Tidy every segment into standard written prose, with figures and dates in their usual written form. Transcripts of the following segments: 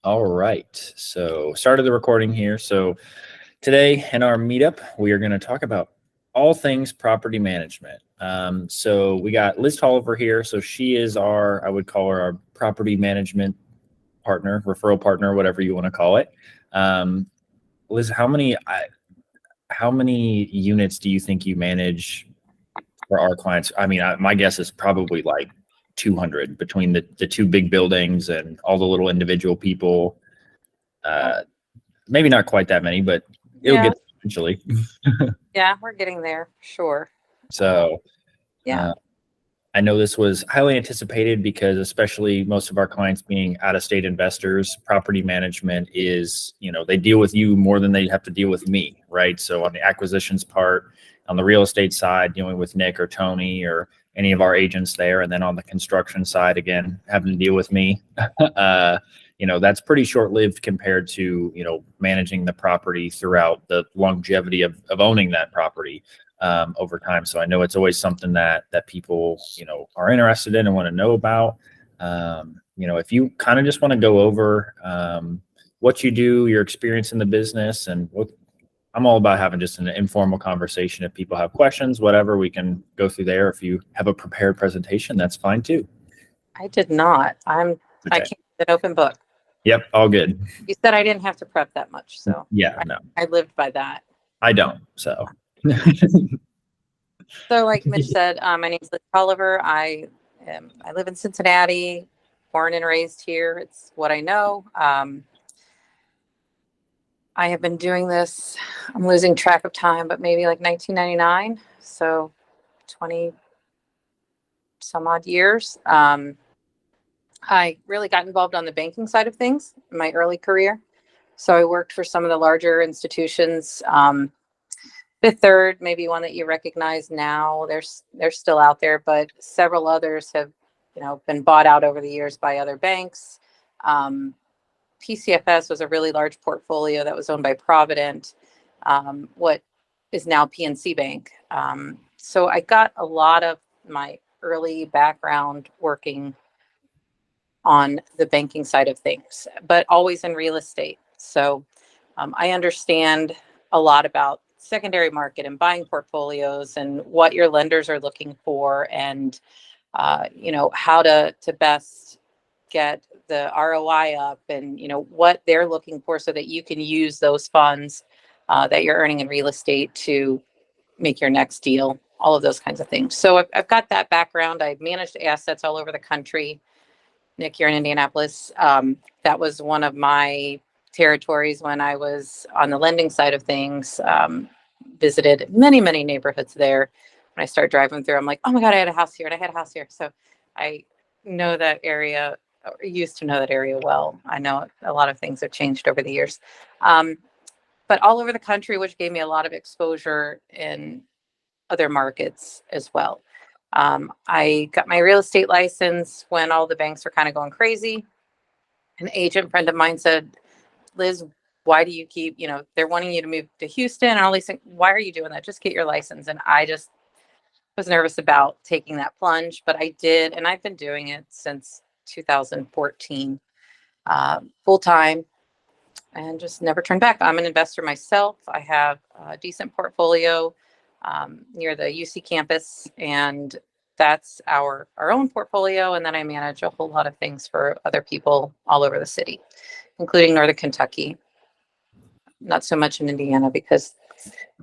All right. So started the recording here. So today in our meetup, we are going to talk about all things property management. So we got Liz Tolliver here. So she is I would call her our property management partner, referral partner, whatever you want to call it. Liz, how many units do you think you manage for our clients? I mean, my guess is probably like 200 between the two big buildings and all the little individual people. Maybe not quite that many, but it'll get eventually. Yeah, we're getting there. Sure. So Yeah. I know this was highly anticipated because especially most of our clients being out-of-state investors, property management is, they deal with you more than they have to deal with me, right? So on the acquisitions part, on the real estate side, dealing with Nick or Tony or any of our agents there. And then on the construction side, again, having to deal with me, that's pretty short-lived compared to, managing the property throughout the longevity of owning that property. Over time. So I know it's always something that people, are interested in and want to know about. If you kind of just want to go over what you do, your experience in the business, and I'm all about having just an informal conversation. If people have questions, whatever, we can go through there. If you have a prepared presentation, that's fine too. I did not. I can't an open book. Yep, all good. You said I didn't have to prep that much, so yeah, no, I lived by that. I don't. So. So like Mitch said, my name is Liz Tolliver. I live in Cincinnati, born and raised here. It's what I know. I have been doing this, I'm losing track of time, but maybe like 1999. So 20 some odd years. I really got involved on the banking side of things in my early career. So I worked for some of the larger institutions, Fifth Third, maybe one that you recognize now. They're still out there, but several others have, been bought out over the years by other banks. PCFS was a really large portfolio that was owned by Provident, what is now PNC Bank. So I got a lot of my early background working on the banking side of things, but always in real estate. So I understand a lot about secondary market and buying portfolios and what your lenders are looking for and, how to best get the ROI up and, what they're looking for so that you can use those funds that you're earning in real estate to make your next deal, all of those kinds of things. So I've got that background. I've managed assets all over the country. Nick, you're in Indianapolis. That was one of my territories when I was on the lending side of things. Visited many, many neighborhoods there. When I start driving through, I'm like, oh my God, I had a house here and I had a house here. So I know that area, or used to know that area well. I know a lot of things have changed over the years. But all over the country, which gave me a lot of exposure in other markets as well. I got my real estate license when all the banks were kind of going crazy. An agent friend of mine said, Liz, why do you keep, they're wanting you to move to Houston and all these things. Why are you doing that? Just get your license. And I just was nervous about taking that plunge, but I did. And I've been doing it since 2014, full time, and just never turned back. I'm an investor myself. I have a decent portfolio near the UC campus, and that's our own portfolio. And then I manage a whole lot of things for other people all over the city, including Northern Kentucky. Not so much in Indiana because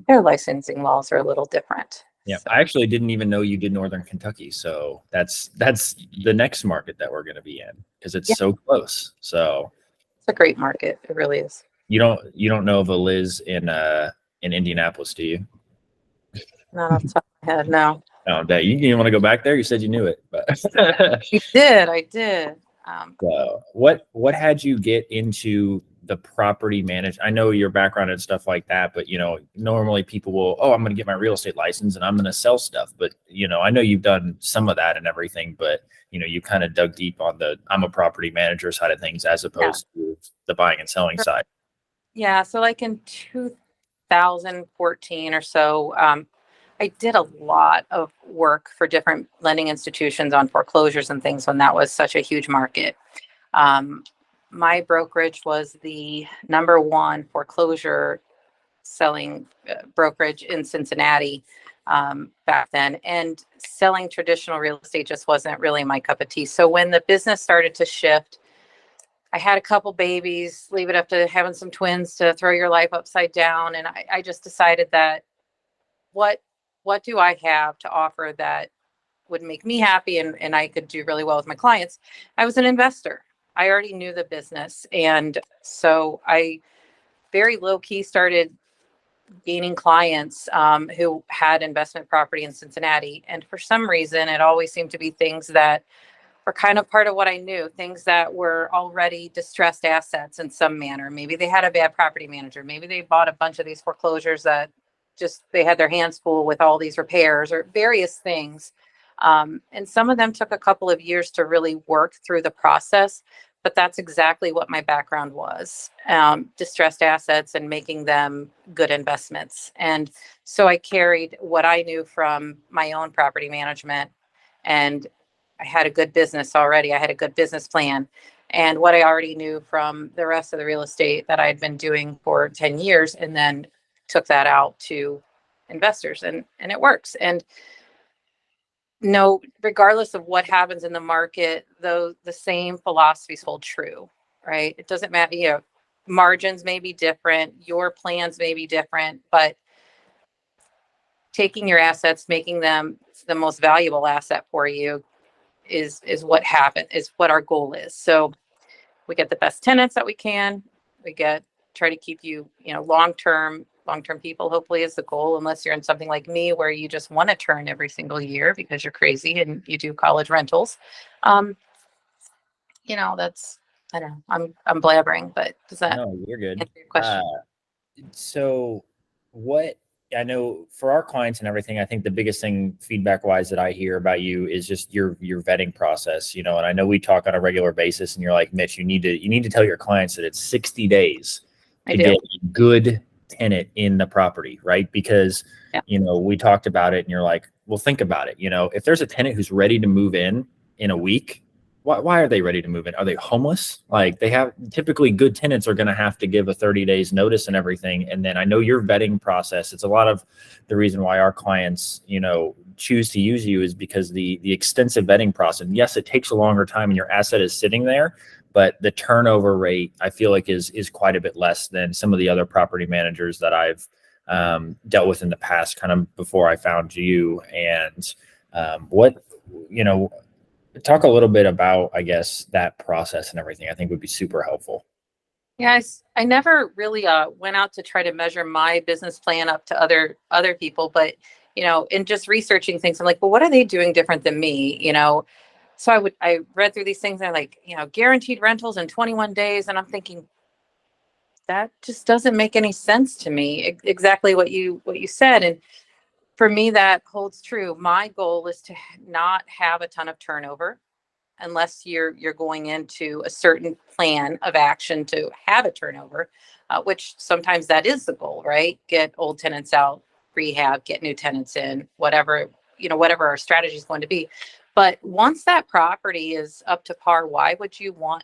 their licensing laws are a little different. Yeah, so. I actually didn't even know you did Northern Kentucky. So that's the next market that we're going to be in because it's so close. So it's a great market. It really is. You don't know of a Liz in Indianapolis, do you? Not off the top of my head, no. Oh, dang. You didn't want to go back there? You said you knew it. But I did. So what had you get into the property management? I know your background and stuff like that, but normally people will, I'm going to get my real estate license and I'm going to sell stuff. But I know you've done some of that and everything, but you kind of dug deep on the I'm a property manager side of things as opposed to the buying and selling side. Yeah. So like in 2014 or so, I did a lot of work for different lending institutions on foreclosures and things when that was such a huge market. my brokerage was the number one foreclosure selling brokerage in Cincinnati back then. And selling traditional real estate just wasn't really my cup of tea. So when the business started to shift, I had a couple babies, leave it up to having some twins to throw your life upside down. And I just decided that what what do I have to offer that would make me happy and I could do really well with my clients. I was an investor. I already knew the business. And so I very low key started gaining clients who had investment property in Cincinnati. And for some reason, it always seemed to be things that were kind of part of what I knew, things that were already distressed assets in some manner. Maybe they had a bad property manager. Maybe they bought a bunch of these foreclosures that just they had their hands full with all these repairs or various things. And some of them took a couple of years to really work through the process, but that's exactly what my background was, distressed assets and making them good investments. And so I carried what I knew from my own property management, and I had a good business already. I had a good business plan. And what I already knew from the rest of the real estate that I had been doing for 10 years, and then took that out to investors, and it works. And no, regardless of what happens in the market, though, the same philosophies hold true, right? It doesn't matter, margins may be different, your plans may be different, but taking your assets, making them the most valuable asset for you is what our goal is. So we get the best tenants that we can. We try to keep you, long-term people, hopefully, is the goal, unless you're in something like me where you just want to turn every single year because you're crazy and you do college rentals. Um, that's, I don't know, I'm blabbering, but does that No, you're good. answer your question? So what I know for our clients and everything, I think the biggest thing feedback wise that I hear about you is just your vetting process, and I know we talk on a regular basis and you're like, Mitch, you need to tell your clients that it's 60 days I to do. get a good tenant in the property, right? Because, Yeah. We talked about it and you're like, well, think about it. If there's a tenant who's ready to move in a week, why are they ready to move in? Are they homeless? Like, they have typically good tenants are going to have to give a 30 days notice and everything. And then I know your vetting process, it's a lot of the reason why our clients, choose to use you is because the extensive vetting process. And yes, it takes a longer time and your asset is sitting there, but the turnover rate I feel like is quite a bit less than some of the other property managers that I've dealt with in the past, kind of before I found you. And talk a little bit about, I guess, that process and everything. I think would be super helpful. Yes, I never really went out to try to measure my business plan up to other people, but in just researching things, I'm like, well, what are they doing different than me? So I read through these things and I'm like, guaranteed rentals in 21 days, and I'm thinking that just doesn't make any sense to me. Exactly what you said, and for me that holds true. My goal is to not have a ton of turnover unless you're going into a certain plan of action to have a turnover, which sometimes that is the goal, right? Get old tenants out, rehab, get new tenants in, whatever our strategy is going to be. But once that property is up to par, why would you want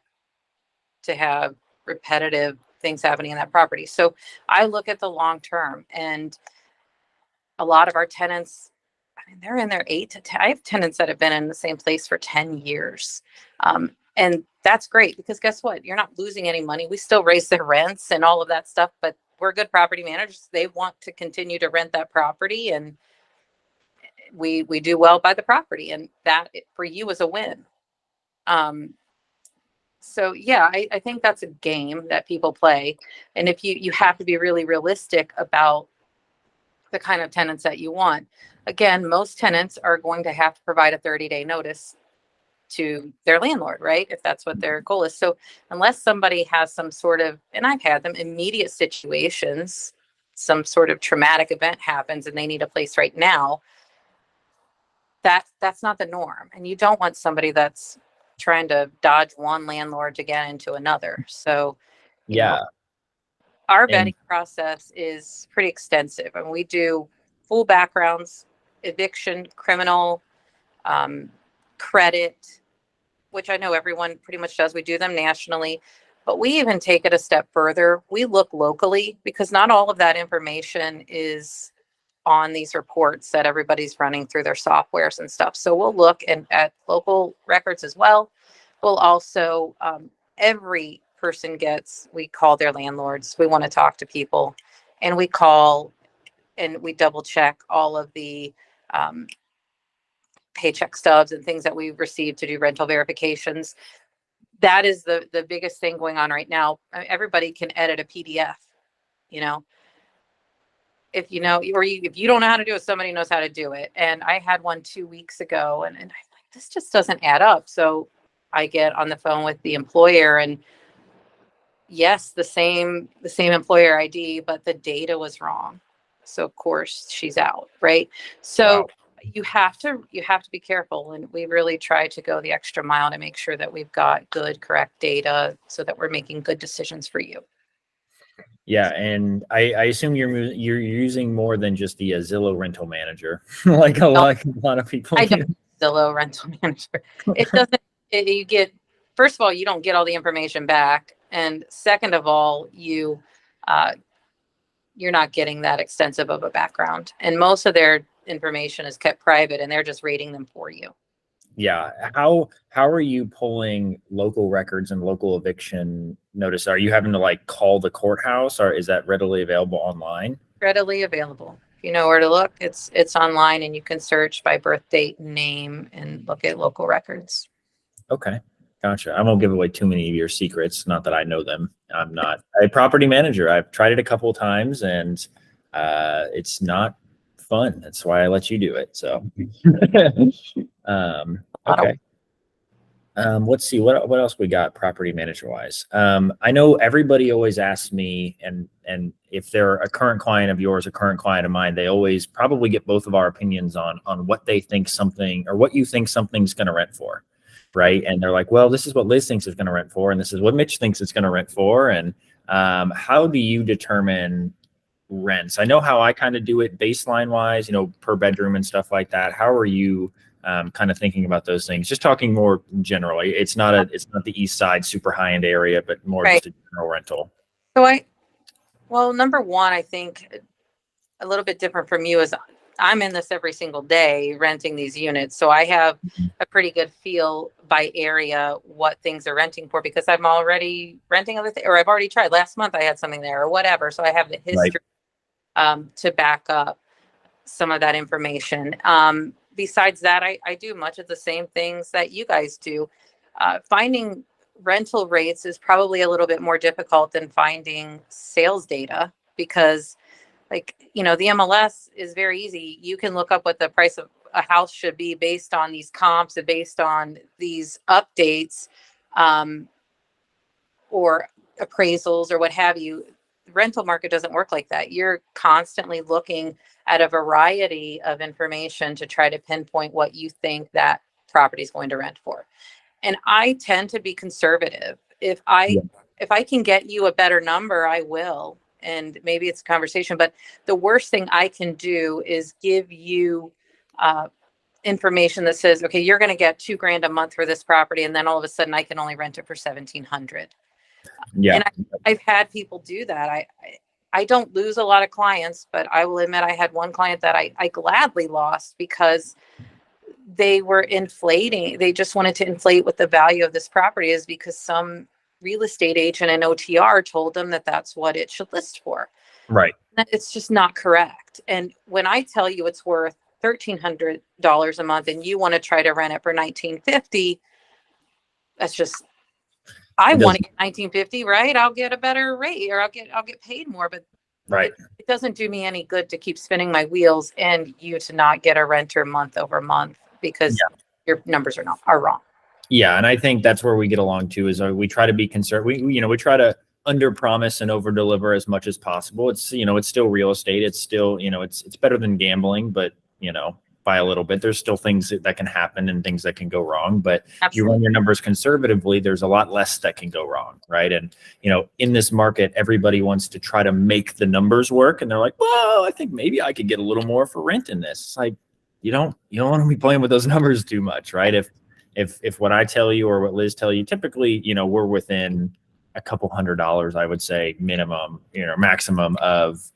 to have repetitive things happening in that property? So I look at the long term, and a lot of our tenants, I mean, they're in their 8 to 10. I have tenants that have been in the same place for 10 years. And that's great because guess what? You're not losing any money. We still raise their rents and all of that stuff, but we're good property managers. They want to continue to rent that property, and we do well by the property, and that for you is a win. So yeah, I think that's a game that people play. And if you have to be really realistic about the kind of tenants that you want. Again, most tenants are going to have to provide a 30-day notice to their landlord, right? If that's what their goal is. So unless somebody has some sort of, and I've had them, immediate situations, some sort of traumatic event happens and they need a place right now, that's not the norm. And you don't want somebody that's trying to dodge one landlord to get into another. So, Yeah. our And vetting process is pretty extensive, and we do full backgrounds, eviction, criminal, credit, which I know everyone pretty much does. We do them nationally. But we even take it a step further. We look locally because not all of that information is on these reports that everybody's running through their softwares and stuff. So we'll look at local records as well. We'll also, every person we call their landlords. We want to talk to people, and we call and we double check all of the paycheck stubs and things that we receive to do rental verifications. That is the biggest thing going on right now. I mean, everybody can edit a PDF, you know, if you know, if you don't know how to do it, somebody knows how to do it. And I had one 2 weeks ago, and I'm like, this just doesn't add up. So I get on the phone with the employer, and yes, the same employer ID, but the data was wrong. So of course she's out, right? So Wow. you have to be careful, and we really try to go the extra mile to make sure that we've got good, correct data so that we're making good decisions for you. Yeah, and I assume you're using more than just the Zillow rental manager, like a lot of people. I don't Zillow rental manager. It doesn't. You get, first of all, you don't get all the information back, and second of all, you're not getting that extensive of a background, and most of their information is kept private, and they're just rating them for you. Yeah. How are you pulling local records and local eviction notice? Are you having to like call the courthouse, or is that readily available online? Readily available. If you know where to look, it's online, and you can search by birth date and name and look at local records. Okay. Gotcha. I won't give away too many of your secrets. Not that I know them. I'm not a property manager. I've tried it a couple of times, and it's not fun. That's why I let you do it. So, okay. Let's see what else we got property manager wise. I know everybody always asks me, and if they're a current client of yours, a current client of mine, they always probably get both of our opinions on what they think something, or what you think something's going to rent for, right? And they're like, well, this is what Liz thinks it's going to rent for, and this is what Mitch thinks it's going to rent for. And how do you determine rents? I know how I kind of do it baseline wise, per bedroom and stuff like that. How are you kind of thinking about those things? Just talking more generally. It's not the East Side super high end area, but more right. Just a general rental. So number one, I think a little bit different from you is I'm in this every single day renting these units. So I have a pretty good feel by area what things are renting for, because I'm already renting other things, or I've already tried. Last month I had something there or whatever. So I have the history to back up some of that information. Besides that, I do much of the same things that you guys do. Finding rental rates is probably a little bit more difficult than finding sales data, because the MLS is very easy. You can look up what the price of a house should be based on these comps and based on these updates, or appraisals or what have you. The rental market doesn't work like that. You're constantly looking at a variety of information to try to pinpoint what you think that property is going to rent for. And I tend to be conservative. If I can get you a better number, I will. And maybe it's a conversation, but the worst thing I can do is give you information that says, okay, you're going to get $2,000 a month for this property, and then all of a sudden I can only rent it for $1,700. Yeah. And I've had people do that. I don't lose a lot of clients, but I will admit I had one client that I gladly lost because they were inflating. They just wanted to inflate what the value of this property is, because some real estate agent and OTR told them that that's what it should list for. Right. It's just not correct. And when I tell you it's worth $1,300 a month and you want to try to rent it for $1,950, that's just, I want to get $1,950, right? I'll get a better rate, or I'll get paid more, but right. It doesn't do me any good to keep spinning my wheels and you to not get a renter month over month, because your numbers are wrong. Yeah, and I think that's where we get along too. Is we try to be conservative. We try to under promise and over deliver as much as possible. It's it's still real estate. It's still it's better than gambling, but by a little bit. There's still things that can happen and things that can go wrong. But if you run your numbers conservatively, there's a lot less that can go wrong, right? And in this market, everybody wants to try to make the numbers work, and they're like, well, I think maybe I could get a little more for rent in this. It's like you don't want to be playing with those numbers too much, right? If what I tell you or what Liz tell you, typically, we're within a couple $100, I would say minimum, maximum of,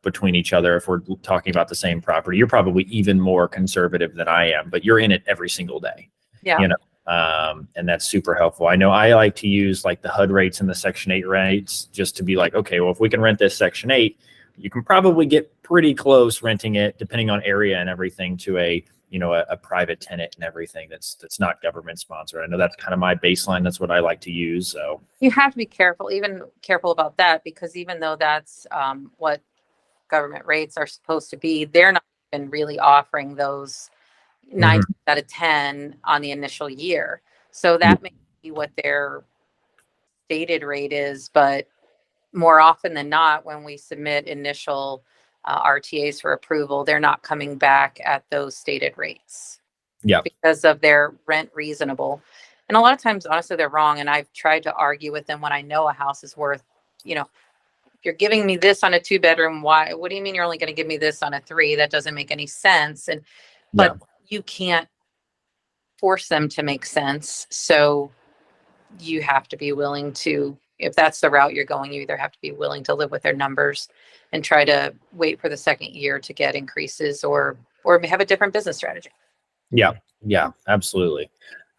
between each other. If we're talking about the same property, you're probably even more conservative than I am, but you're in it every single day. Yeah. And that's super helpful. I know I like to use like the HUD rates and the Section 8 rates just to be like, okay, well, if we can rent this Section 8, you can probably get pretty close renting it, depending on area and everything, to a private tenant and everything that's not government sponsored. I know that's kind of my baseline. That's what I like to use. So you have to be careful about that, because even though that's what government rates are supposed to be, they're not even really offering those 9 out of 10 on the initial year. So that may be what their stated rate is, but more often than not, when we submit initial RTAs for approval, they're not coming back at those stated rates. Yeah. Because of their rent reasonable. And a lot of times, honestly, they're wrong. And I've tried to argue with them when I know a house is worth, if you're giving me this on a 2-bedroom, what do you mean you're only going to give me this on a 3? That doesn't make any sense. But you can't force them to make sense. So you have to be willing to, if that's the route you're going, you either have to be willing to live with their numbers and try to wait for the second year to get increases, or have a different business strategy. Yeah, absolutely.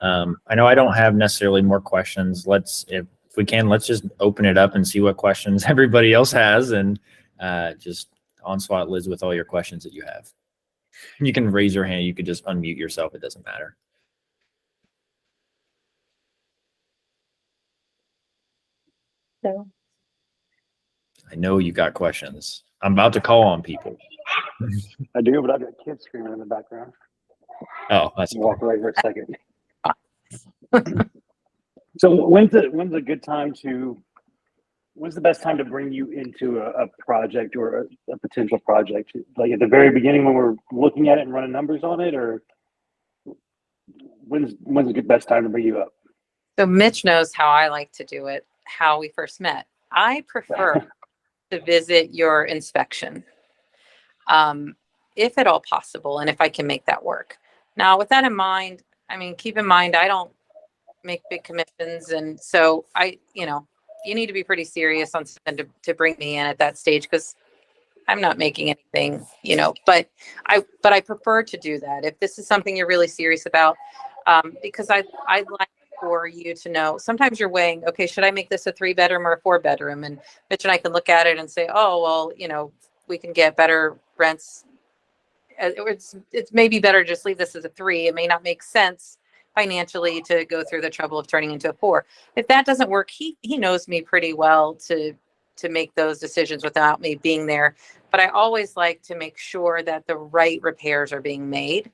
I know I don't have necessarily more questions. If we can, let's just open it up and see what questions everybody else has, and just onslaught Liz with all your questions that you have. You can raise your hand. You could just unmute yourself. It doesn't matter. So I know you got questions. I'm about to call on people. I do, but I've got kids screaming in the background. Oh, that's walk away for a second. So when's a good time when's the best time to bring you into a project or a potential project? Like at the very beginning when we're looking at it and running numbers on it, or when's the best time to bring you up? So Mitch knows how I like to do it, how we first met. I prefer to visit your inspection, if at all possible, and if I can make that work. Now, with that in mind, keep in mind, I don't make big commissions. And so you need to be pretty serious on something to bring me in at that stage, because I'm not making anything, but I prefer to do that if this is something you're really serious about, because I'd like for you to know, sometimes you're weighing, okay, should I make this a 3-bedroom or a 4-bedroom? And Mitch and I can look at it and say, oh, well, we can get better rents. It's maybe better to just leave this as a 3. It may not make sense financially to go through the trouble of turning into a 4. If that doesn't work, he knows me pretty well to make those decisions without me being there. But I always like to make sure that the right repairs are being made.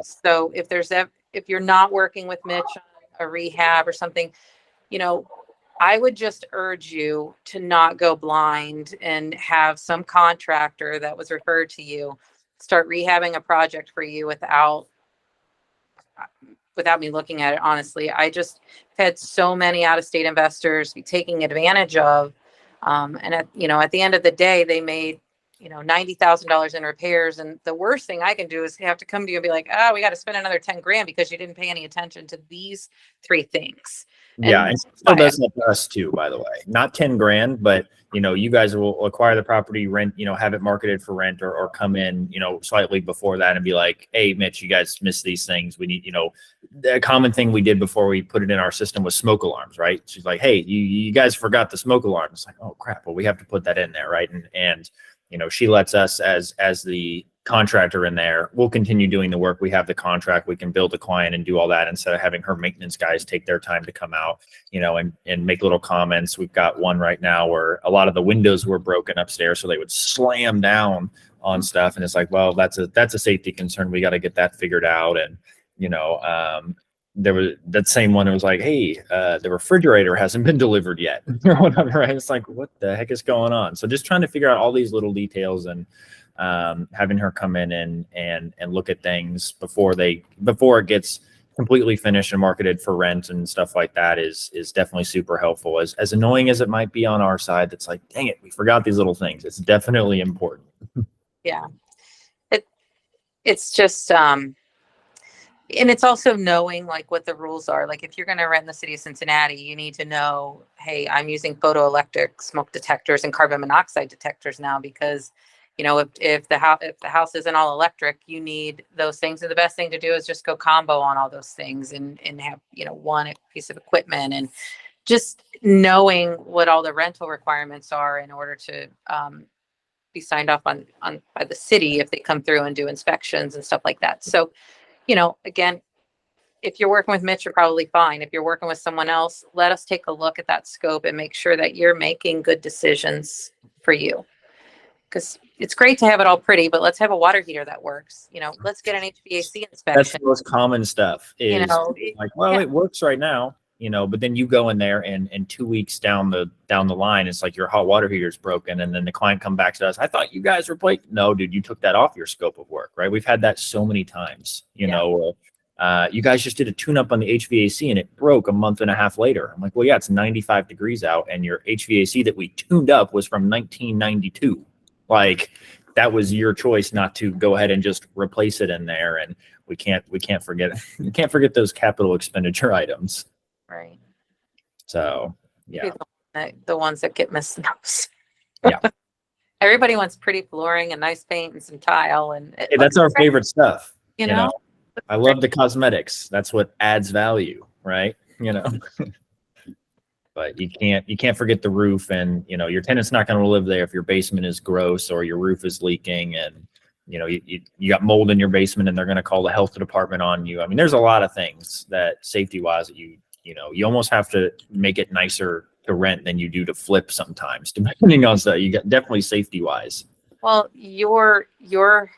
So if you're not working with Mitch on a rehab or something, I would just urge you to not go blind and have some contractor that was referred to you start rehabbing a project for you without me looking at it. Honestly, I just had so many out-of-state investors be taking advantage of, and at the end of the day, they made $90,000 in repairs. And the worst thing I can do is have to come to you and be like, oh, we got to spend another 10 grand because you didn't pay any attention to these 3 things. And still does that to us too, by the way. Not 10 grand, but you guys will acquire the property, rent, have it marketed for rent, or come in, slightly before that and be like, hey, Mitch, you guys missed these things. We need, the common thing we did before we put it in our system was smoke alarms, right? She's like, hey, you guys forgot the smoke alarm. It's like, oh crap, well, we have to put that in there, right? And she lets us as the contractor in there, we'll continue doing the work. We have the contract, we can build a client and do all that instead of having her maintenance guys take their time to come out, and make little comments. We've got one right now where a lot of the windows were broken upstairs, so they would slam down on stuff. And it's like, well, that's a safety concern. We got to get that figured out. And, there was that same one that was like, hey, the refrigerator hasn't been delivered yet or whatever, right? It's like, what the heck is going on? So just trying to figure out all these little details, and having her come in and look at things before it gets completely finished and marketed for rent and stuff like that is definitely super helpful. As annoying as it might be on our side, that's like, dang it, we forgot these little things. It's definitely important. Yeah. It's just, And it's also knowing like what the rules are. Like if you're going to rent in the city of Cincinnati, you need to know, hey, I'm using photoelectric smoke detectors and carbon monoxide detectors now because, you know, if the house isn't all electric, you need those things. And the best thing to do is just go combo on all those things and have, you know, one piece of equipment, and just knowing what all the rental requirements are in order to be signed off on by the city if they come through and do inspections and stuff like that. So, you know, again, if you're working with Mitch, you're probably fine. If you're working with someone else, let us take a look at that scope and make sure that you're making good decisions for you. Because it's great to have it all pretty, but let's have a water heater that works. You know, let's get an HVAC That's inspection. the most common stuff You is know, like, well, yeah. it works right now, you know, but then you go in there and 2 weeks down the line, it's like your hot water heater is broken. And then the client come back to us. I thought you guys replaced. No, dude, you took that off your scope of work, right? We've had that so many times, you know, you guys just did a tune up on the HVAC and it broke a month and a half later. I'm like, well, yeah, it's 95 degrees out and your HVAC that we tuned up was from 1992. Like, that was your choice not to go ahead and just replace it in there. And we can't forget you can't forget those capital expenditure items. Right. So yeah. The ones that get missed the most. Yeah. Everybody wants pretty flooring and nice paint and some tile, and Hey, that's our favorite stuff. You know? I love the cosmetics. That's what adds value, right? You know. But you can't forget the roof, and you know your tenant's not going to live there if your basement is gross or your roof is leaking, and you know you got mold in your basement, and they're going to call the health department on you. I mean, there's a lot of things that safety wise that you almost have to make it nicer to rent than you do to flip sometimes, depending on that. You got definitely safety wise. Well, you're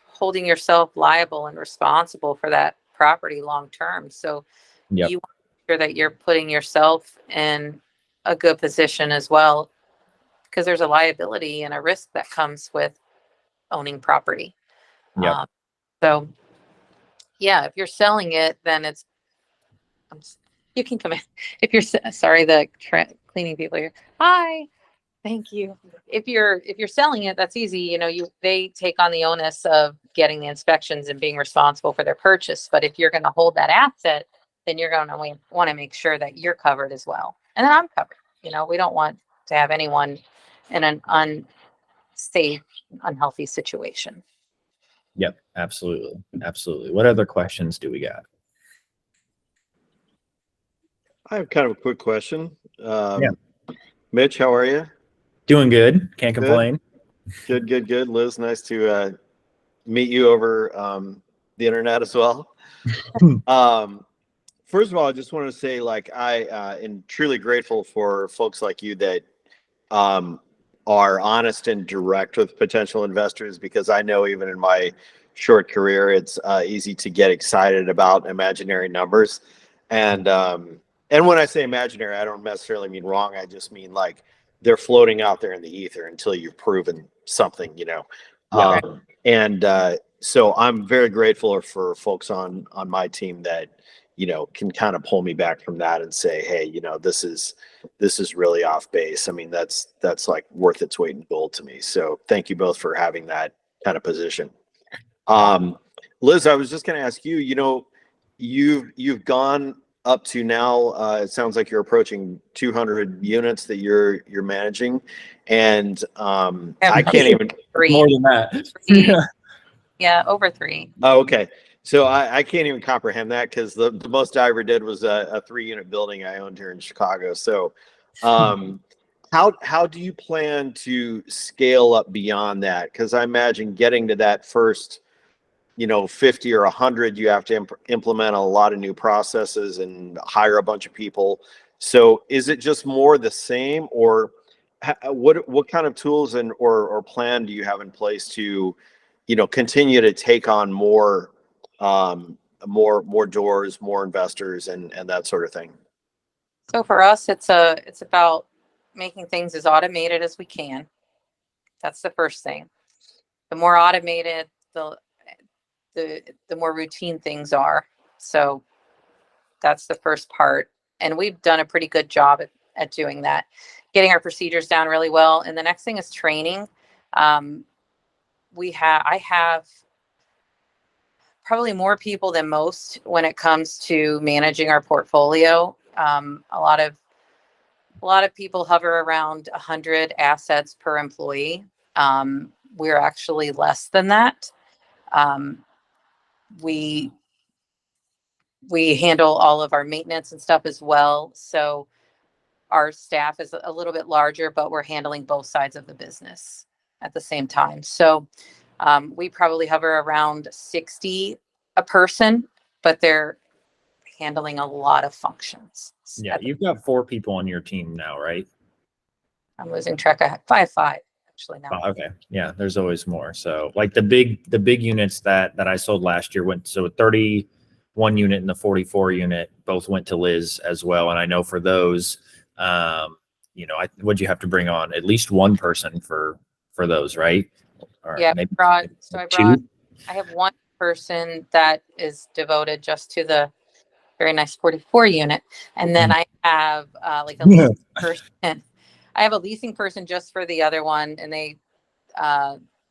holding yourself liable and responsible for that property long term, so Yep. you want to make sure that you're putting yourself in a good position as well, because there's a liability and a risk that comes with owning property. Yep. So yeah, if you're selling it, then you can come in. If you're sorry, the cleaning people here. Hi, thank you. If you're selling it, that's easy. You know, they take on the onus of getting the inspections and being responsible for their purchase. But if you're going to hold that asset, then you're going to want to make sure that you're covered as well. And then I'm covered. You know, we don't want to have anyone in an unsafe, unhealthy situation. Yep. Absolutely. What other questions do we got? I have kind of a quick question. Yeah. Mitch, how are you? Doing good. Can't complain. Good. Liz, nice to meet you over the internet as well. First of all, I just wanted to say, like, I am truly grateful for folks like you that are honest and direct with potential investors, because I know even in my short career, it's easy to get excited about imaginary numbers. And when I say imaginary, I don't necessarily mean wrong. I just mean like they're floating out there in the ether until you've proven something, you know. Yeah. So I'm very grateful for folks on my team that, you know, can kind of pull me back from that and say, hey, you know, this is really off base. I mean, that's like worth its weight in gold to me. So thank you both for having that kind of position. Liz, I was just going to ask you, you know, you've gone up to now, it sounds like you're approaching 200 units that you're managing, and I can't even more than that. Yeah, over 3. Oh, okay. So I can't even comprehend that, because the most I ever did was a 3-unit building I owned here in Chicago. So how do you plan to scale up beyond that? Because I imagine getting to that first, you know, 50 or 100, you have to implement a lot of new processes and hire a bunch of people. So is it just more the same, or what kind of tools or plan do you have in place to, you know, continue to take on more doors, more investors, and that sort of thing? So for us, it's about making things as automated as we can. That's the first thing. The more automated, the more routine things are. So that's the first part. And we've done a pretty good job at doing that, getting our procedures down really well. And the next thing is training. I have probably more people than most when it comes to managing our portfolio. A lot of people hover around 100 assets per employee. We're actually less than that. We handle all of our maintenance and stuff as well. So our staff is a little bit larger, but we're handling both sides of the business at the same time. So we probably hover around 60 a person, but they're handling a lot of functions. Yeah, you've got 4 people on your team now, right? I'm losing track. I have five actually now. Oh, okay. Yeah, there's always more. So like the big units that I sold last year went, so 31 unit and the 44 unit both went to Liz as well. And I know for those, would you have to bring on at least one person for those, right? Or Yeah, maybe I two. have one person that is devoted just to the very nice 44 unit. And then I have like a leasing person. I have a leasing person just for the other one, and they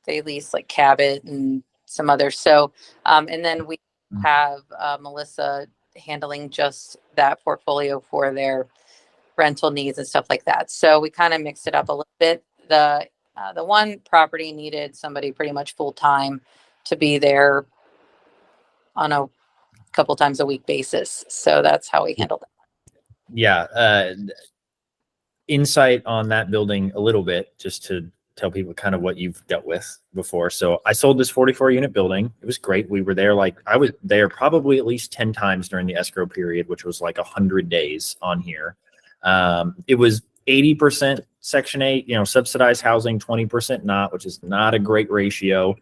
lease like Cabot and some others. So, and then we have Melissa handling just that portfolio for their rental needs and stuff like that. So we kind of mixed it up a little bit. The one property needed somebody pretty much full time to be there on a couple times a week basis. So that's how we handled it. Yeah. Insight on that building a little bit, just to tell people kind of what you've dealt with before. So I sold this 44 unit building. It was great. We were there, like I was there probably at least 10 times during the escrow period, which was like 100 days on here. It was 80% Section 8, subsidized housing, 20% not, which is not a great ratio.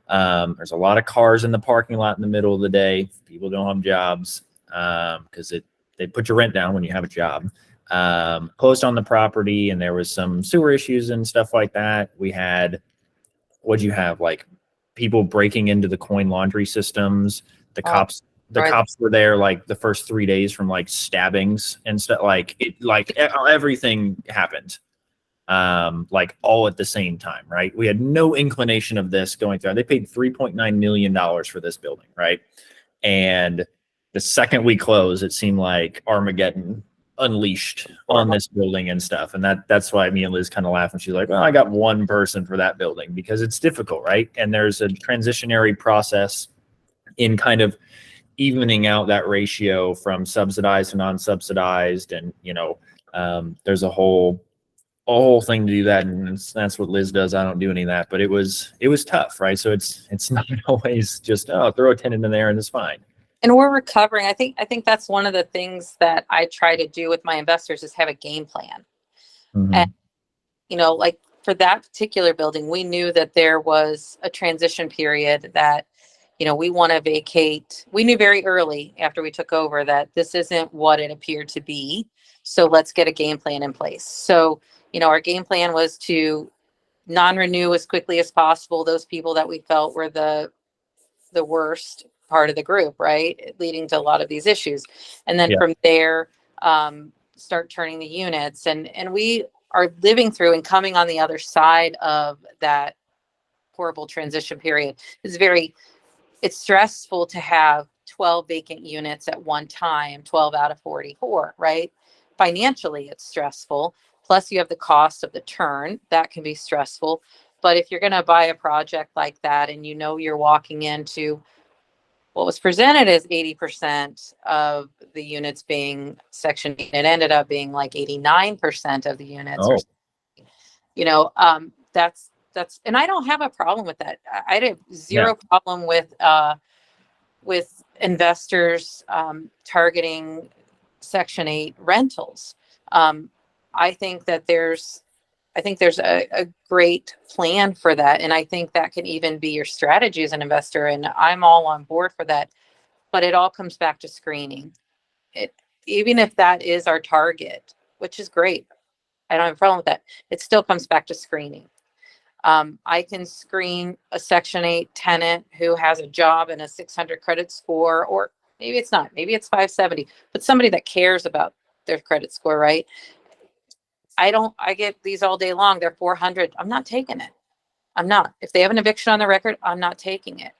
There's a lot of cars in the parking lot in the middle of the day. People don't have jobs because they put your rent down when you have a job. Closed on the property, and there was some sewer issues and stuff like that. We had, what'd you have? Like people breaking into the coin laundry systems. The cops were there like the first 3 days from like stabbings and stuff. Like everything happened. Like all at the same time, right? We had no inclination of this going through. They paid $3.9 million for this building, right? And the second we closed, it seemed like Armageddon unleashed on this building and stuff. And that's why me and Liz kind of laugh, and she's like, well, I got one person for that building, because it's difficult, right? And there's a transitionary process in kind of evening out that ratio from subsidized to non-subsidized. And, there's a whole thing to do that. And that's what Liz does. I don't do any of that, but it was tough, right? So it's not always just, throw a tenant in there and it's fine. And we're recovering. I think that's one of the things that I try to do with my investors is have a game plan. Mm-hmm. And, like for that particular building, we knew that there was a transition period that, we want to vacate. We knew very early after we took over that this isn't what it appeared to be. So let's get a game plan in place. So, our game plan was to non-renew as quickly as possible those people that we felt were the worst part of the group, right? Leading to a lot of these issues. And then from there, start turning the units. And we are living through and coming on the other side of that horrible transition period. It's stressful to have 12 vacant units at one time, 12 out of 44, right? Financially, it's stressful. Plus you have the cost of the turn. That can be stressful. But if you're going to buy a project like that and you're walking into what was presented as 80% of the units being Section 8, it ended up being like 89% of the units. That's, and I don't have a problem with that. I have zero problem with investors targeting Section 8 rentals. I think there's a great plan for that. And I think that can even be your strategy as an investor. And I'm all on board for that. But it all comes back to screening. Even if that is our target, which is great, I don't have a problem with that. It still comes back to screening. I can screen a Section 8 tenant who has a job and a 600 credit score, or maybe it's not, maybe it's 570, but somebody that cares about their credit score, right? I get these all day long. They're 400. I'm not taking it. I'm not. If they have an eviction on the record, I'm not taking it.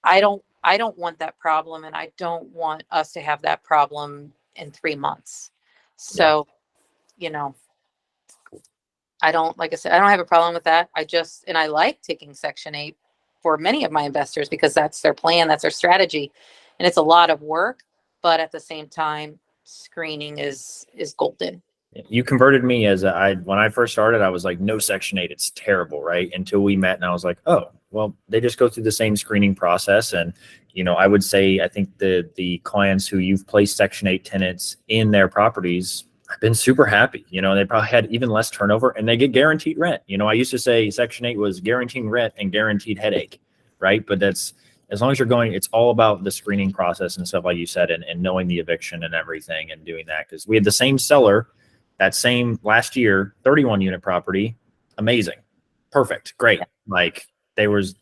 I I don't want that problem, and I don't want us to have that problem in 3 months. So, you know, I don't, like I said, I don't have a problem with that. And I like taking Section 8 for many of my investors because that's their plan, that's their strategy. And it's a lot of work, but at the same time, screening is golden. You converted me when I first started, I was like, no Section 8, it's terrible, right? Until we met, and I was like, oh, well, they just go through the same screening process. And, you know, I would say, I think the clients who you've placed Section 8 tenants in their properties, I've been super happy. You know, they probably had even less turnover, and they get guaranteed rent. You know, I used to say Section 8 was guaranteeing rent and guaranteed headache, right? But that's, as long as you're going, it's all about the screening process and stuff, like you said, and knowing the eviction and everything and doing that. Because we had the same seller that same last year, 31 unit property, amazing, perfect, great. Like there was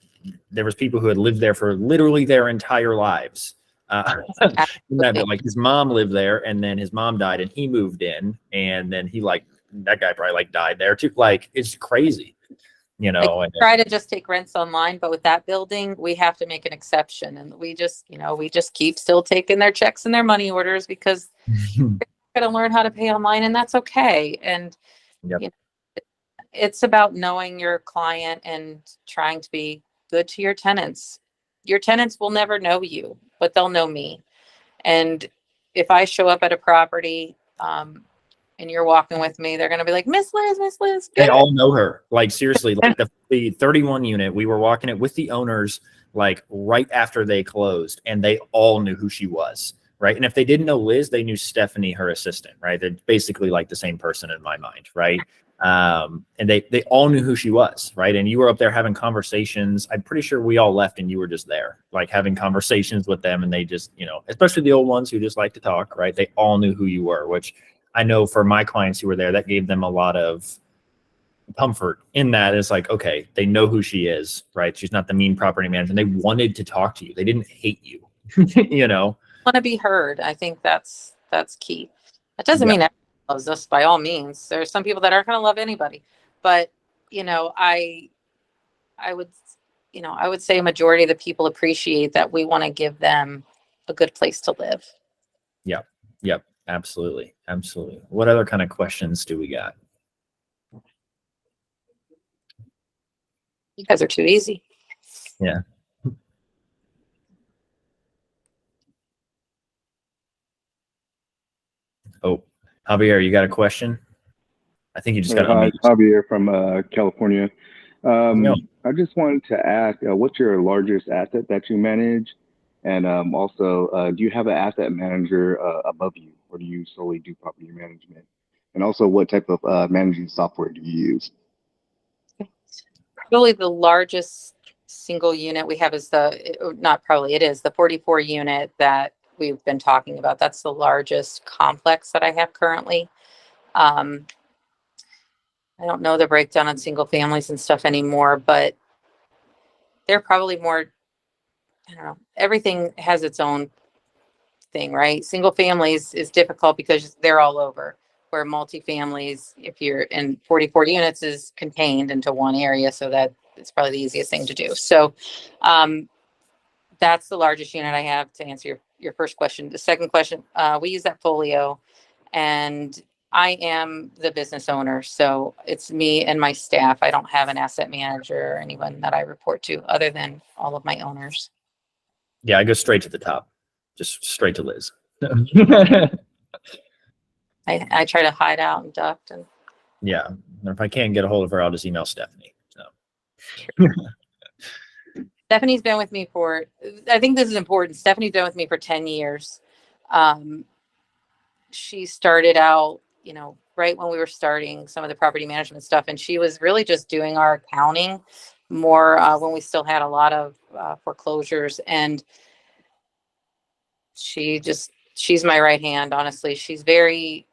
people who had lived there for literally their entire lives. Like his mom lived there, and then his mom died, and he moved in, and then that guy probably died there too. Like it's crazy, you know. I try to just take rents online, but with that building, we have to make an exception, and we just keep still taking their checks and their money orders because they're going to learn how to pay online, and that's okay. And Yep. you know, it's about knowing your client and trying to be good to your tenants. Your tenants will never know you, but they'll know me. And if I show up at a property, and you're walking with me, they're going to be like, Miss Liz. They all know her. Like seriously, like the 31 unit, we were walking it with the owners, like right after they closed, and they all knew who she was. Right. And if they didn't know Liz, they knew Stephanie, her assistant. Right. They're basically like the same person in my mind. Right. And they all knew who she was. Right. And you were up there having conversations. I'm pretty sure we all left and you were just there, like having conversations with them. And they just, you know, especially the old ones who just like to talk. Right. They all knew who you were, which I know for my clients who were there, that gave them a lot of comfort in that. It's like, okay, they know who she is. Right. She's not the mean property manager. They wanted to talk to you. They didn't hate you, you know. Want to be heard. I think that's key. That doesn't mean everyone loves us by all means. There's some people that aren't going to love anybody, but you know, I would say a majority of the people appreciate that we want to give them a good place to live. Yep. Absolutely. What other kind of questions do we got? You guys are too easy. Yeah. Oh, Javier, you got a question? I think you just got Hi, unmuted. Javier from California. No. I just wanted to ask, what's your largest asset that you manage? And also, do you have an asset manager above you, or do you solely do property management? And also, what type of managing software do you use? Probably the largest single unit we have is it is the 44 unit that we've been talking about. That's the largest complex that I have currently. I don't know the breakdown on single families and stuff anymore, but they're probably more, I don't know, everything has its own thing, right? Single families is difficult because they're all over, where multifamilies, if you're in 44 units, is contained into one area. So that it's probably the easiest thing to do. So that's the largest unit I have to answer your first question. The second question, we use that Folio, and I am the business owner. So it's me and my staff. I don't have an asset manager or anyone that I report to other than all of my owners. Yeah, I go straight to the top, just straight to Liz. I try to hide out and duck. And Yeah, and if I can't get a hold of her, I'll just email Stephanie. So. Stephanie's been with me I think this is important. Stephanie's been with me for 10 years. She started out, right when we were starting some of the property management stuff, and she was really just doing our accounting more when we still had a lot of foreclosures. And she's my right hand, honestly. She's very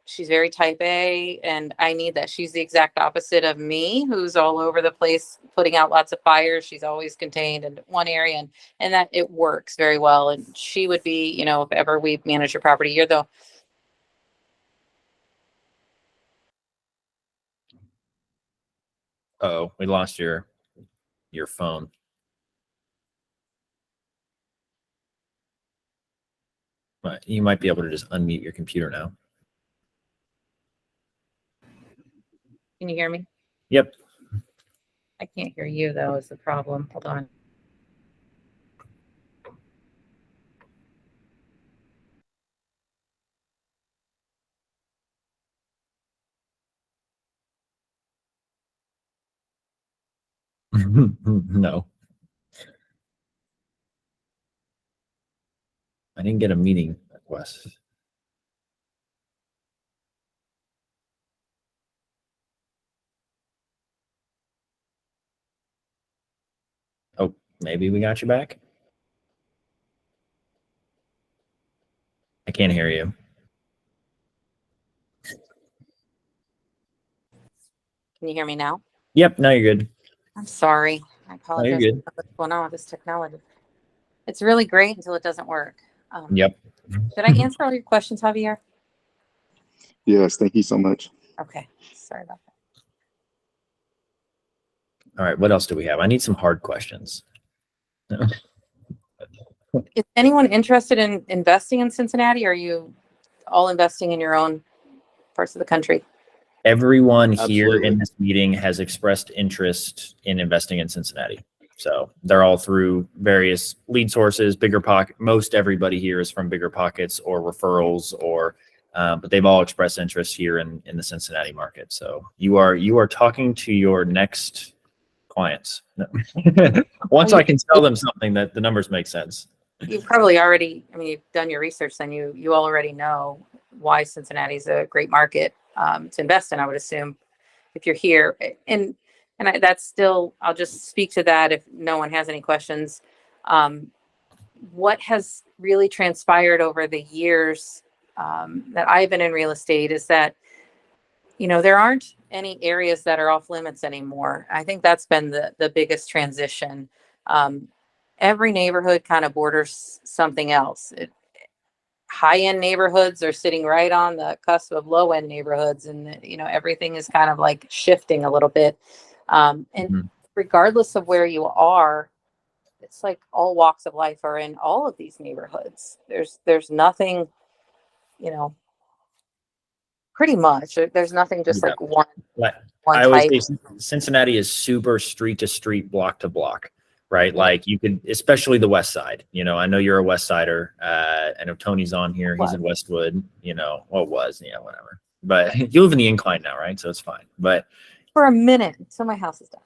type A, and I need that. She's the exact opposite of me, who's all over the place putting out lots of fires. She's always contained in one area, and that it works very well. And she would be, if ever we manage your property, you're the Oh, we lost your phone. But you might be able to just unmute your computer now. Can you hear me? Yep. I can't hear you though, is the problem. Hold on. No. I didn't get a meeting request. Oh, maybe we got you back. I can't hear you. Can you hear me now? Yep, now you're good. I'm sorry. I No, apologize. you're good. What's going on with this technology? It's really great until it doesn't work. Yep. Did I answer all your questions, Javier? Yes, thank you so much. Okay. Sorry about that. All right, what else do we have? I need some hard questions. Is anyone interested in investing in Cincinnati? Or are you all investing in your own parts of the country? Everyone here Absolutely. in this meeting has expressed interest in investing in Cincinnati. So they're all through various lead sources, bigger pocket. Most everybody here is from bigger pockets or referrals, or but they've all expressed interest here in the Cincinnati market. So you are talking to your next clients. Once I can tell them something that the numbers make sense. You've probably already, I mean, you've done your research, then you already know why Cincinnati is a great market to invest in, I would assume, if you're here. That's still, I'll just speak to that if no one has any questions. What has really transpired over the years that I've been in real estate is that, there aren't any areas that are off limits anymore. I think that's been the biggest transition. Every neighborhood kind of borders something else. High-end neighborhoods are sitting right on the cusp of low-end neighborhoods, and everything is kind of like shifting a little bit. Regardless of where you are, it's like all walks of life are in all of these neighborhoods. There's nothing, pretty much. There's nothing just like one I always type. say Cincinnati is super street to street, block to block, right? Like you could, especially the West Side. I know you're a West Sider. I know Tony's on here. He's in Westwood. Whatever. But you live in the Incline now, right? So it's fine. But For a minute, so my house is done.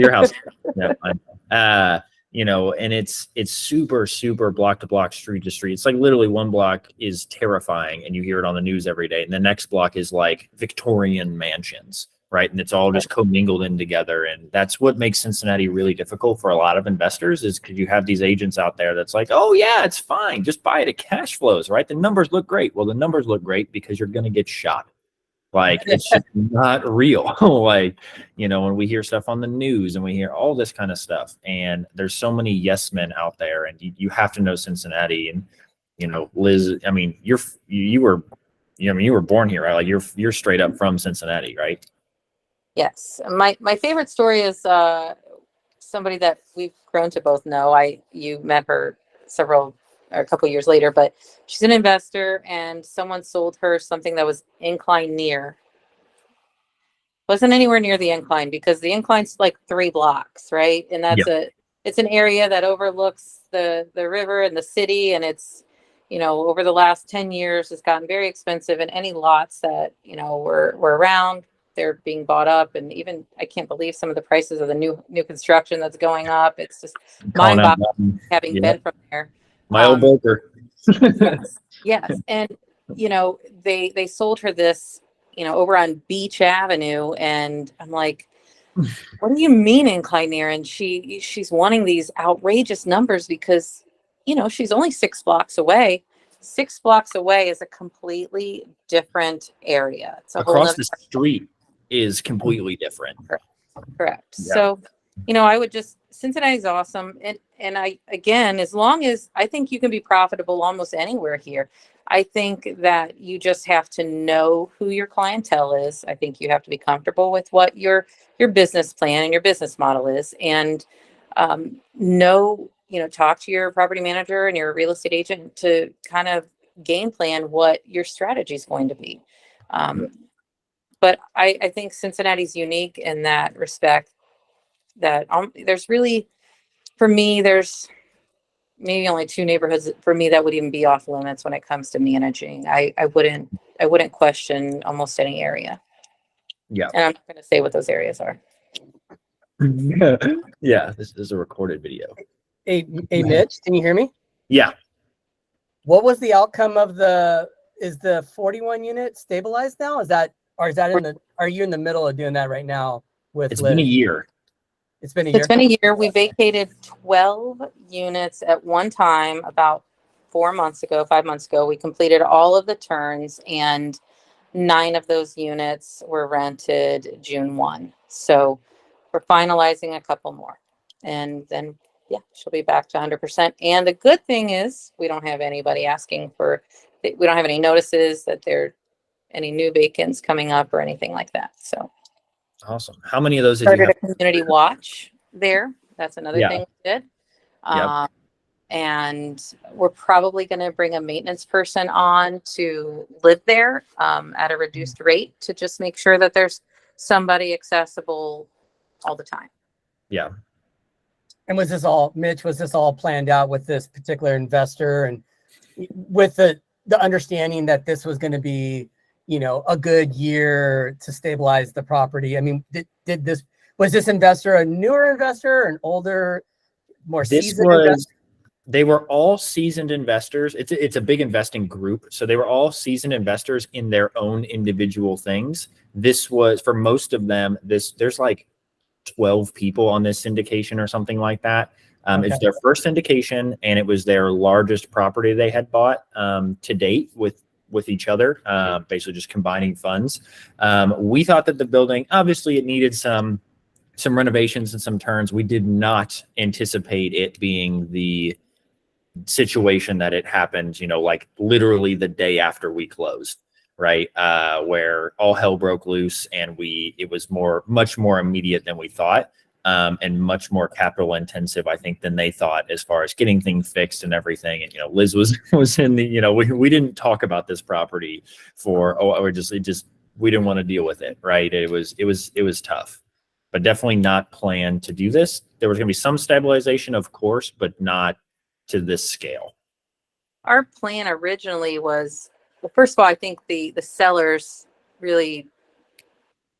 your house, yeah, and it's super, super block to block, street to street. It's like literally one block is terrifying and you hear it on the news every day. And the next block is like Victorian mansions, right? And it's all just commingled in together. And that's what makes Cincinnati really difficult for a lot of investors, is because you have these agents out there that's like, oh yeah, it's fine. Just buy it at cash flows, right? The numbers look great. Well, the numbers look great because you're going to get shot. Like, it's just not real. Like, when we hear stuff on the news and we hear all this kind of stuff, and there's so many yes men out there, and you have to know Cincinnati. And, Liz, I mean, you were born here, right? Like you're straight up from Cincinnati, right? Yes. My favorite story is somebody that we've grown to both know. You met her a couple years later, but she's an investor, and someone sold her something that was incline near. Wasn't anywhere near the incline, because the incline's like 3 blocks, right? And it's an area that overlooks the river and the city, and it's over the last 10 years it's gotten very expensive, and any lots that were around, they're being bought up. And even I can't believe some of the prices of the new construction that's going up. It's just mind-boggling having been from there. My old broker. Yes. And, they sold her this, over on Beach Avenue. And I'm like, what do you mean incline near? And she's wanting these outrageous numbers because, she's only 6 blocks away. 6 blocks away is a completely different area. It's across the street is completely different. Correct. Yeah. So, I would Cincinnati's awesome. And again, as long as I think you can be profitable almost anywhere here, I think that you just have to know who your clientele is. I think you have to be comfortable with what your business plan and your business model is, and talk to your property manager and your real estate agent to kind of game plan what your strategy is going to be. But I think Cincinnati's unique in that respect that there's really, for me, there's maybe only 2 neighborhoods for me that would even be off limits when it comes to managing. I wouldn't question almost any area. Yeah. And I'm not going to say what those areas are. Yeah, this is a recorded video. Hey, Mitch, can you hear me? Yeah. What was the outcome of is the 41 unit stabilized now? Are you in the middle of doing that right now with It's Liz? been a year. It's been a year. It's been a year. We vacated 12 units at one time about 5 months ago. We completed all of the turns, and 9 of those units were rented June 1. So we're finalizing a couple more, and then she'll be back to 100%. And the good thing is we don't have anybody we don't have any notices that there are any new vacants coming up or anything like that. So Awesome. How many of those did you started have? a community watch there. That's another Yeah. thing we did. Yep. And we're probably going to bring a maintenance person on to live there at a reduced rate to just make sure that there's somebody accessible all the time. Yeah. And Mitch, was this all planned out with this particular investor and with the understanding that this was going to be, a good year to stabilize the property? I mean, was this investor a newer investor, an older, more seasoned investor? They were all seasoned investors. It's a big investing group. So they were all seasoned investors in their own individual things. This was, for most of them, there's like 12 people on this syndication or something like that. Okay. It's their first syndication, and it was their largest property they had bought to date with each other, basically just combining funds. We thought that the building, obviously it needed some renovations and some turns. We did not anticipate it being the situation that it happened, like literally the day after we closed, right? Where all hell broke loose, and it was much more immediate than we thought, and much more capital intensive, I think, than they thought, as far as getting things fixed and everything. And, Liz was in the, we didn't talk about this property we didn't want to deal with it. Right. It was tough, but definitely not planned to do this. There was going to be some stabilization, of course, but not to this scale. Our plan originally was, well, first of all, I think the sellers really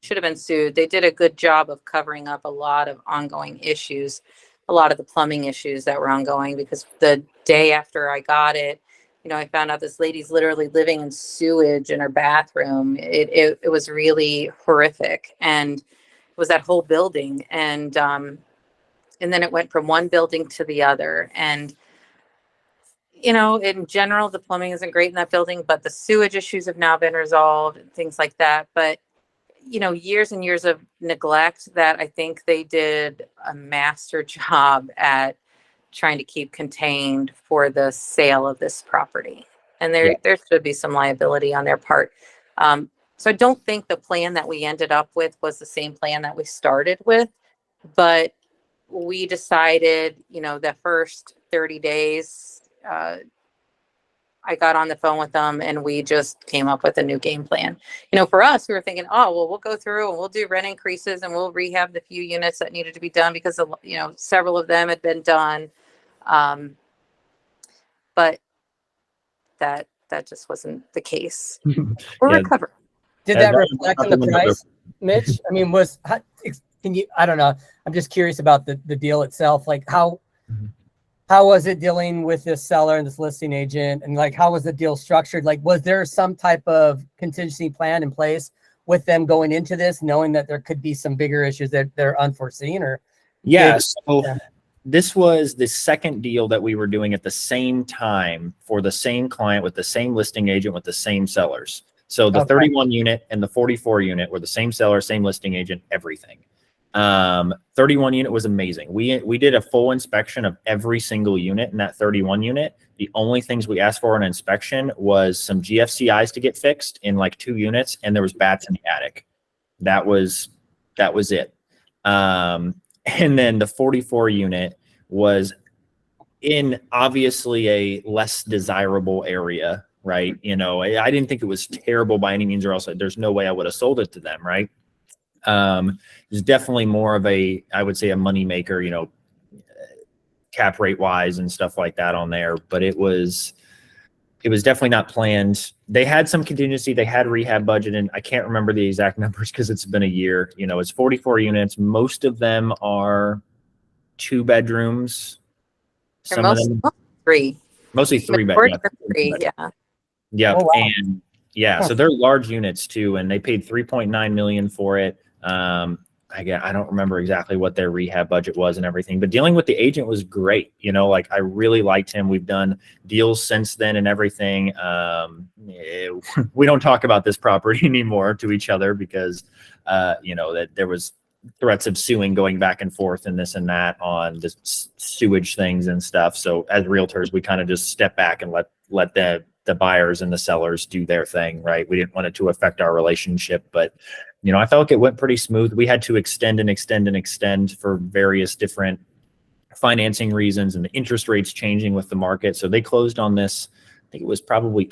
should have been sued. They did a good job of covering up a lot of ongoing issues, a lot of the plumbing issues that were ongoing, because the day after I got it, I found out this lady's literally living in sewage in her bathroom. It was really horrific, and it was that whole building. And then it went from one building to the other. And in general, the plumbing isn't great in that building, but the sewage issues have now been resolved and things like that. But, years and years of neglect that I think they did a master job at trying to keep contained for the sale of this property. And there should be some liability on their part. So I don't think the plan that we ended up with was the same plan that we started with, but we decided, the first 30 days, I got on the phone with them and we just came up with a new game plan. For us, we were thinking, we'll go through and we'll do rent increases and we'll rehab the few units that needed to be done, because, several of them had been done. But that just wasn't the case. We're recovering. Did that reflect on the price, Mitch? I mean, I don't know. I'm just curious about the deal itself. Like how was it dealing with this seller and this listing agent? And like, how was the deal structured? Like, was there some type of contingency plan in place with them going into this, knowing that there could be some bigger issues that they're unforeseen? Or this was the second deal that we were doing at the same time for the same client with the same listing agent with the same sellers. So the 31 unit and the 44 unit were the same seller, same listing agent, everything. 31 unit was amazing. We did a full inspection of every single unit in that 31 unit. The only things we asked for in an inspection was some GFCIs to get fixed in like 2 units, and there was bats in the attic. That was it. And then the 44 unit was in obviously a less desirable area right? You know, I didn't think it was terrible by any means, or else there's no way I would have sold it to them, right? It's definitely more of a, I would say, a money maker, you know, cap rate wise and stuff like that on there, but it was definitely not planned. They had some contingency, they had rehab budget, and I can't remember the exact numbers because it's been a year. You know, it's 44 units. Most of them are 2 bedrooms. Some of them mostly 3 bedrooms. Yeah. Yeah. Oh, wow. And yeah, so they're large units too, and they paid 3.9 million for it. I don't remember exactly what their rehab budget was and everything, but dealing with the agent was great. You know, like I really liked him. We've done deals since then and everything. We don't talk about this property anymore to each other because, you know, that there was threats of suing going back and forth and this and that on the sewage things and stuff. So as realtors, we kind of just step back and let the buyers and the sellers do their thing, right? We didn't want it to affect our relationship, but you know, I felt like it went pretty smooth. We had to extend and extend and extend for various different financing reasons and the interest rates changing with the market. So they closed on this, I think it was probably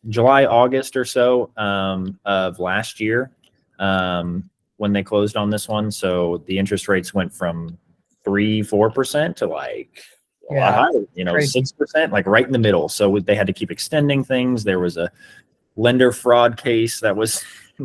July, August or so of last year when they closed on this one. So the interest rates went from 3-4% to like a lot higher, you know, crazy. 6%, like right in the middle. So they had to keep extending things. There was a lender fraud case that was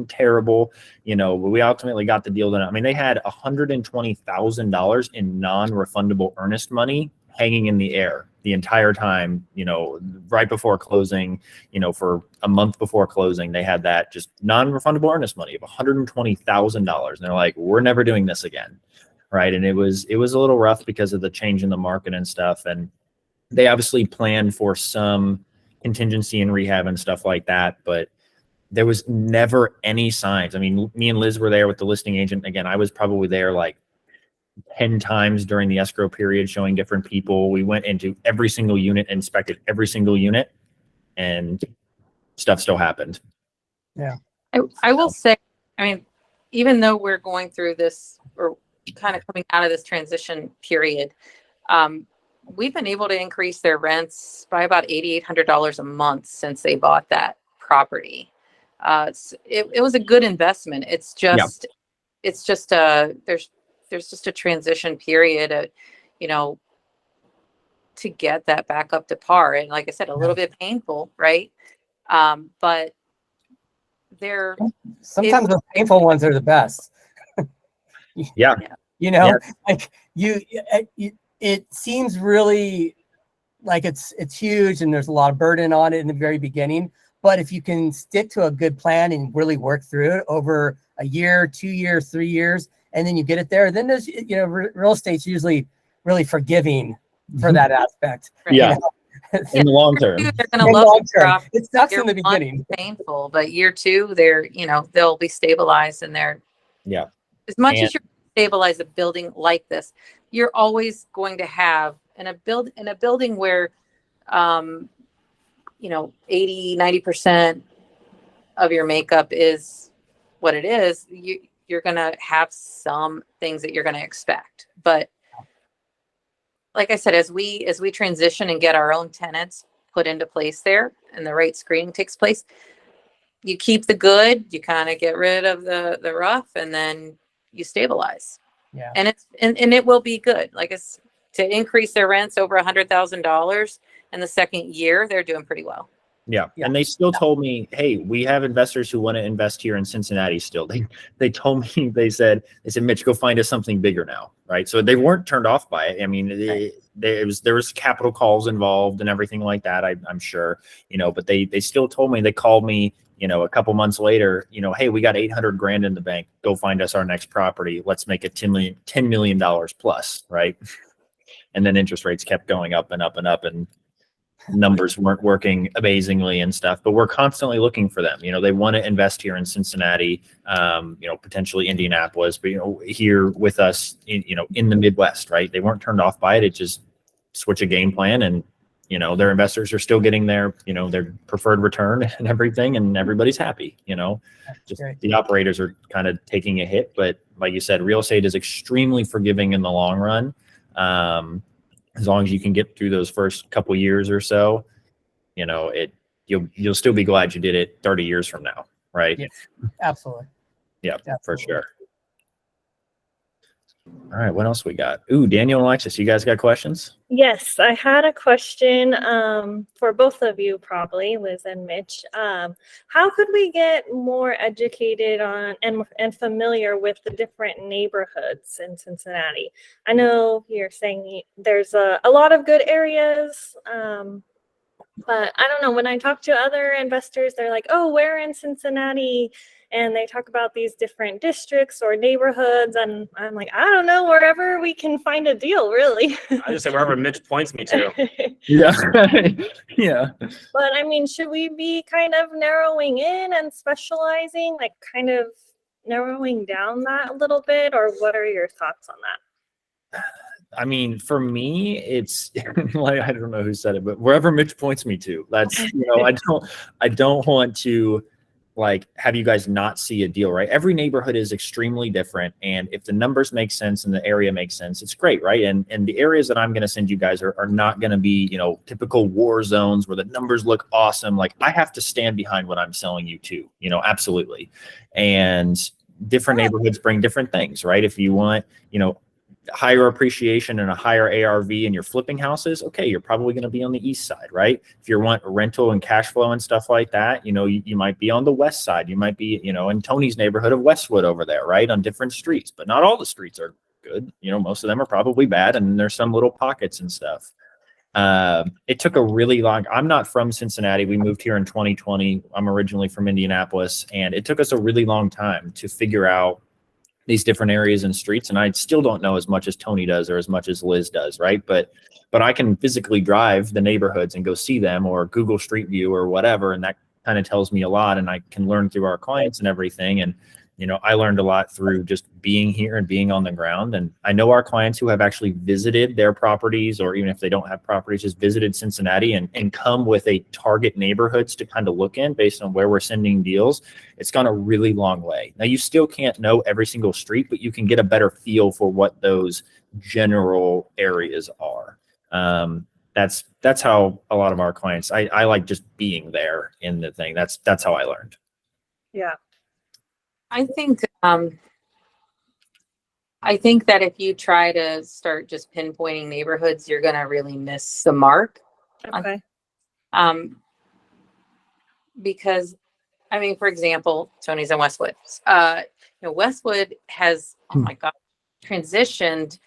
terrible, you know, but we ultimately got the deal done. I mean, they had $120,000 in non-refundable earnest money hanging in the air the entire time, you know, right before closing, you know, for a month before closing, they had that just non-refundable earnest money of $120,000. And they're like, we're never doing this again. Right. And it was a little rough because of the change in the market and stuff. And they obviously planned for some contingency and rehab and stuff like that, but there was never any signs. I mean, me and Liz were there with the listing agent. Again, I was probably there like 10 times during the escrow period, showing different people. We went into every single unit, inspected every single unit, and stuff still happened. Yeah. I will say, I mean, even though we're going through this or kind of coming out of this transition period, we've been able to increase their rents by about $8,800 a month since they bought that property. It was a good investment. It's just, there's just a transition period, you know, to get that back up to par. And like I said, a little bit painful, right? But they're sometimes the painful ones are the best. Yeah. You know, like it seems really like it's huge and there's a lot of burden on it in the very beginning. But if you can stick to a good plan and really work through it over a year, 2 years, 3 years, and then you get it there, then there's, you know, real estate's usually really forgiving for that aspect. Yeah. You know? In the long term. They're going to love the property. It sucks in the beginning. Painful, but year 2, they're, you know, they'll be stabilized and they're, as much as you're stabilize a building like this, you're always going to have in a building where, you know, 80-90% of your makeup is what it is. You're going to have some things that you're going to expect. But like I said, as we transition and get our own tenants put into place there and the right screening takes place, you keep the good, you kind of get rid of the rough, and then you stabilize. Yeah. And it will be good. Like it's to increase their rents over $100,000 in the second year, they're doing pretty well. Yeah. And they still told me, hey, we have investors who want to invest here in Cincinnati still. They told me, they said, Mitch, go find us something bigger now. Right. So they weren't turned off by it. I mean, there was capital calls involved and everything like that, I'm sure, you know, but they still told me, they called me, you know, a couple months later, you know, hey, we got 800 grand in the bank. Go find us our next property. Let's make it $10 million plus. Right. And then interest rates kept going up and up and up, and numbers weren't working amazingly and stuff, but we're constantly looking for them. You know, they want to invest here in Cincinnati, you know, potentially Indianapolis, but, you know, here with us, you know, in the Midwest, right? They weren't turned off by it. It just switch a game plan, and, you know, their investors are still getting their, you know, their preferred return and everything, and everybody's happy, you know. Just the operators are kind of taking a hit, but like you said, real estate is extremely forgiving in the long run. As long as you can get through those first couple years or so, you know, you'll still be glad you did it 30 years from now, right? Yeah. Absolutely. Yeah, for Absolutely. sure. All right, what else we got? Ooh, Daniel and Alexis, you guys got questions? Yes, I had a question for both of you, probably Liz and Mitch. How could we get more educated on and familiar with the different neighborhoods in Cincinnati? I know you're saying there's a lot of good areas, but I don't know. When I talk to other investors, they're like, "Oh, we're in Cincinnati," and they talk about these different districts or neighborhoods, and I'm like, I don't know, wherever we can find a deal, really. I just say wherever Mitch points me to. Yeah. Yeah. But I mean, should we be kind of narrowing in and specializing, like kind of narrowing down that a little bit, or what are your thoughts on that? I mean, for me, it's like, I don't know who said it, but wherever Mitch points me to, that's, you know, I don't want to like have you guys not see a deal, right? Every neighborhood is extremely different. And if the numbers make sense and the area makes sense, it's great, right? And the areas that I'm going to send you guys are not going to be, you know, typical war zones where the numbers look awesome. Like I have to stand behind what I'm selling you to, you know, absolutely. And different neighborhoods bring different things, right? If you want, you know, higher appreciation and a higher ARV and you're flipping houses, okay, you're probably going to be on the east side, right? If you want rental and cash flow and stuff like that, you know, you might be on the west side. You might be, you know, in Tony's neighborhood of Westwood over there, right? On different streets, but not all the streets are good. You know, most of them are probably bad, and there's some little pockets and stuff. It took a really long, I'm not from Cincinnati. We moved here in 2020. I'm originally from Indianapolis, and it took us a really long time to figure out these different areas and streets. And I still don't know as much as Tony does or as much as Liz does, right? But I can physically drive the neighborhoods and go see them, or Google Street View or whatever. And that kind of tells me a lot, and I can learn through our clients and everything. And, you know, I learned a lot through just being here and being on the ground. And I know our clients who have actually visited their properties, or even if they don't have properties, just visited Cincinnati and come with a target neighborhoods to kind of look in based on where we're sending deals. It's gone a really long way. Now, you still can't know every single street, but you can get a better feel for what those general areas are. That's how a lot of our clients, I like just being there in the thing. That's how I learned. Yeah. I think that if you try to start just pinpointing neighborhoods, you're going to really miss the mark. Okay. Because, I mean, for example, Tony's in Westwood. You know, Westwood has, oh my God, transitioned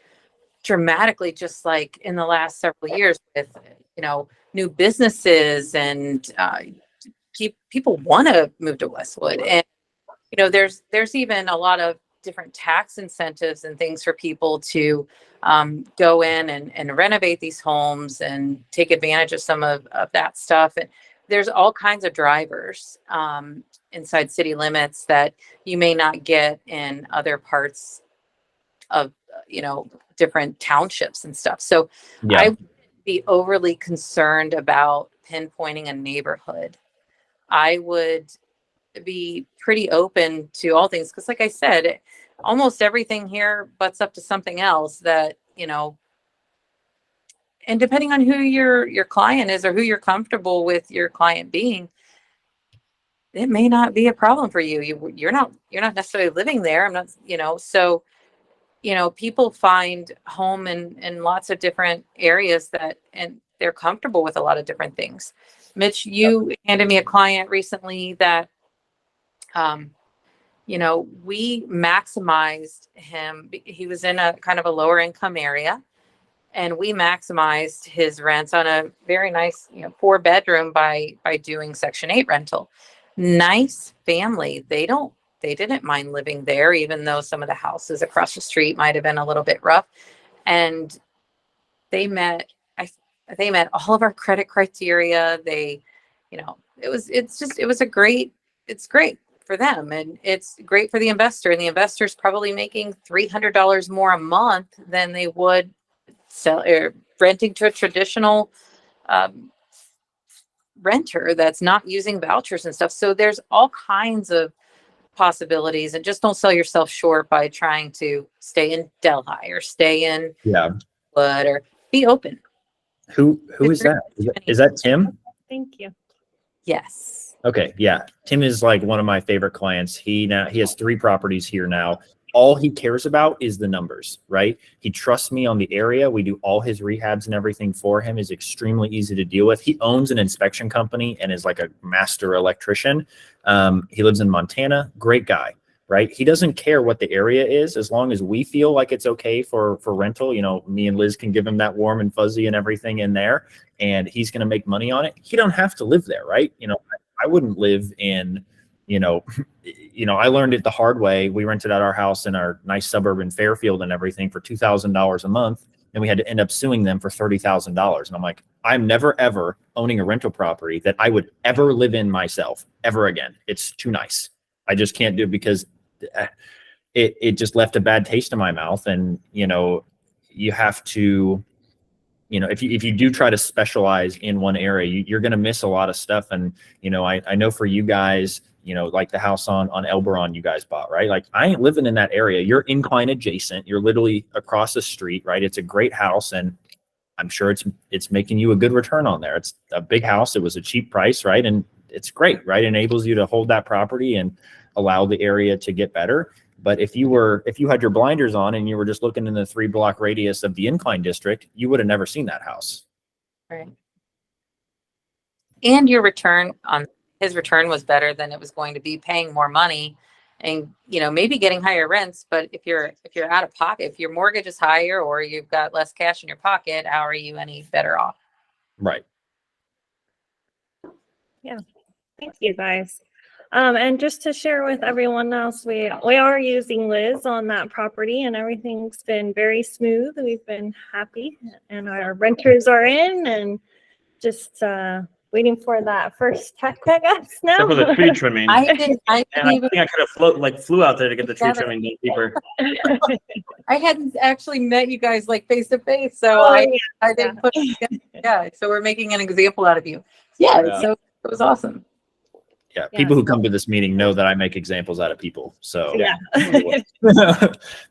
dramatically, just like in the last several years with, you know, new businesses, and people want to move to Westwood. And you know, there's even a lot of different tax incentives and things for people to go in and renovate these homes and take advantage of some of that stuff. And there's all kinds of drivers inside city limits that you may not get in other parts of, you know, different townships and stuff. So Yeah. I wouldn't be overly concerned about pinpointing a neighborhood. I would be pretty open to all things, because like I said, almost everything here butts up to something else that, you know, and depending on who your client is or who you're comfortable with your client being, it may not be a problem for you. You're not necessarily living there. I'm not, you know, so, you know, people find home in lots of different areas and they're comfortable with a lot of different things. Mitch, you handed me a client recently that, you know, we maximized him. He was in a kind of a lower income area, and we maximized his rents on a very nice, you know, 4-bedroom by doing Section 8 rental. Nice family. They didn't mind living there, even though some of the houses across the street might have been a little bit rough. And they met all of our credit criteria. They, you know, it's great for them, and it's great for the investor, and the investor's probably making $300 more a month than they would renting to a traditional renter that's not using vouchers and stuff. So there's all kinds of possibilities, and just don't sell yourself short by trying to stay in Delhi or stay in Wood, or be open. Who is that? Is that Tim? Thank you. Yes. Okay, yeah. Tim is like one of my favorite clients. He has 3 properties here now. All he cares about is the numbers, right? He trusts me on the area. We do all his rehabs and everything for him. Is extremely easy to deal with. He owns an inspection company and is like a master electrician. He lives in Montana. Great guy, right? He doesn't care what the area is as long as we feel like it's okay for rental. You know, me and Liz can give him that warm and fuzzy and everything in there, and he's going to make money on it. He don't have to live there, right? You know, I wouldn't live in, you know, I learned it the hard way. We rented out our house in our nice suburb in Fairfield and everything for $2,000 a month. And we had to end up suing them for $30,000. And I'm like, I'm never, ever owning a rental property that I would ever live in myself ever again. It's too nice. I just can't do it because it just left a bad taste in my mouth. And, you know, you have to, you know, if you do try to specialize in one area, you're going to miss a lot of stuff. And, you know, I know for you guys, you know, like the house on Elberon you guys bought, right? Like I ain't living in that area. You're incline adjacent. You're literally across the street, right? It's a great house. And I'm sure it's making you a good return on there. It's a big house. It was a cheap price, right? And it's great, right? It enables you to hold that property and allow the area to get better. But if you had your blinders on and you were just looking in the 3-block radius of the incline district, you would have never seen that house. Right. And your return on his return was better than it was going to be, paying more money and, you know, maybe getting higher rents. But if you're out of pocket, if your mortgage is higher or you've got less cash in your pocket, how are you any better off? Right. Yeah. Thank you guys. And just to share with everyone else, we are using Liz on that property and everything's been very smooth. We've been happy and our renters are in and just waiting for that first check, I guess now. Except for the tree trimming. I didn't and I even, think I could have flew out there to get the tree trimming done cheaper. I hadn't actually met you guys like face to face. So Oh, I didn't put it together. Yeah. So we're making an example out of you. Yeah. Yeah. So it was awesome. Yeah. Yeah. People who come to this meeting know that I make examples out of people. So Yeah.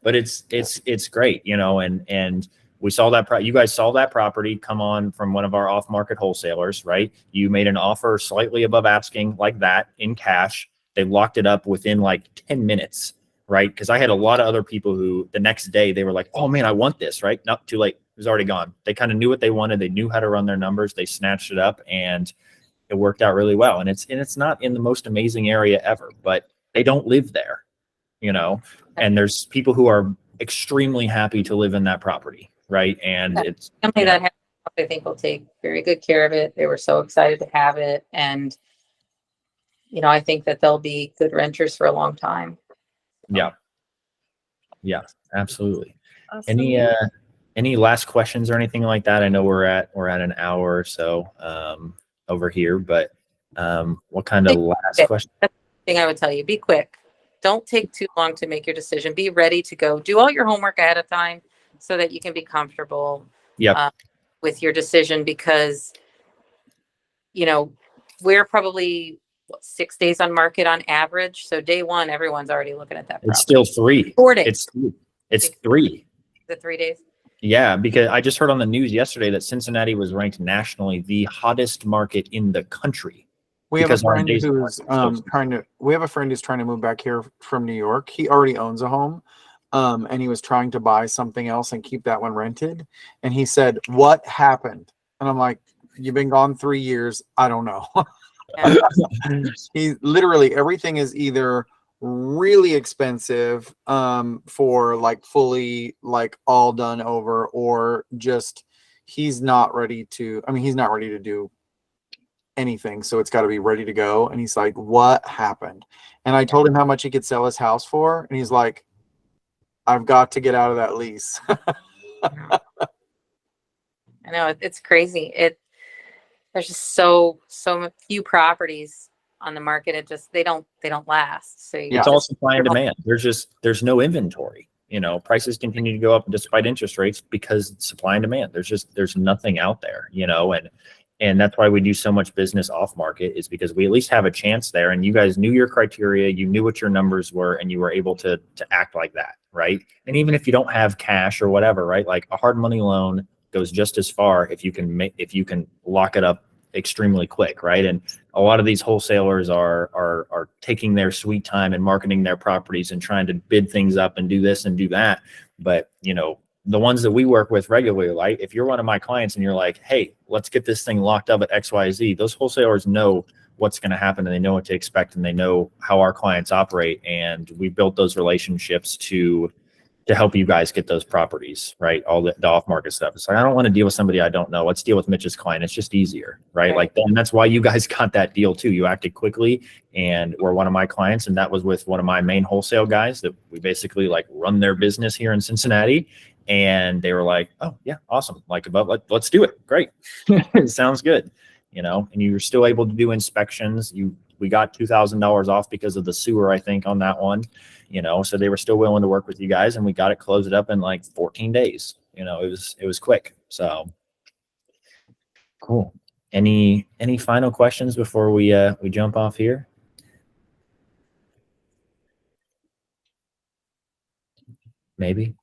but it's great, you know, and we saw that you guys saw that property come on from one of our off-market wholesalers, right? You made an offer slightly above asking like that in cash. They locked it up within like 10 minutes, right? Because I had a lot of other people who the next day they were like, oh man, I want this, right? Not too late. It was already gone. They kind of knew what they wanted. They knew how to run their numbers. They snatched it up and it worked out really well. And it's not in the most amazing area ever, but they don't live there, you know, and there's people who are extremely happy to live in that property. Right. And it's Family that has, I think, will take very good care of it. They were so excited to have it. And, you know, I think that they'll be good renters for a long time. Yeah. Yeah, absolutely. Awesome. Any last questions or anything like that? I know we're at an hour or so over here, but what kind of last question? That's the thing I would tell you. Be quick. Don't take too long to make your decision. Be ready to go. Do all your homework ahead of time so that you can be comfortable with your decision, because, you know, we're probably 6 days on market on average. So day one, everyone's already looking at that property. It's still 3. 4 days. It's 3. The 3 days. Yeah, because I just heard on the news yesterday that Cincinnati was ranked nationally the hottest market in the country. We have a Because our friend days of who's market trying to move back here from New York. He already owns a home. And he was trying to buy something else and keep that one rented. And he said, what happened? And I'm like, you've been gone 3 years. I don't know. He literally, everything is either really expensive for like fully like all done over, or just he's not ready to do anything. So it's got to be ready to go. And he's like, what happened? And I told him how much he could sell his house for. And he's like, I've got to get out of that lease. I know it's crazy. There's just so few properties on the market. It just, they don't last. So it's all supply and demand. There's no inventory, you know, prices continue to go up despite interest rates because it's supply and demand. There's nothing out there, you know, and that's why we do so much business off market, is because we at least have a chance there. And you guys knew your criteria, you knew what your numbers were, and you were able to act like that. Right. And even if you don't have cash or whatever, right, like a hard money loan goes just as far if you can lock it up extremely quick, right? And a lot of these wholesalers are taking their sweet time and marketing their properties and trying to bid things up and do this and do that. But, you know, the ones that we work with regularly, like if you're one of my clients and you're like, hey, let's get this thing locked up at XYZ, those wholesalers know what's going to happen and they know what to expect and they know how our clients operate. And we built those relationships to help you guys get those properties, right? All the off-market stuff. It's like, I don't want to deal with somebody I don't know. Let's deal with Mitch's client. It's just easier, right? Like, and that's why you guys got that deal too. You acted quickly and were one of my clients. And that was with one of my main wholesale guys that we basically like run their business here in Cincinnati. And they were like, oh yeah, awesome. Like, let's do it. Great. It sounds good. You know, and you were still able to do inspections. We got $2,000 off because of the sewer, I think, on that one, you know, so they were still willing to work with you guys and we got it closed up in like 14 days. You know, it was quick. So cool. Any final questions before we jump off here? Maybe?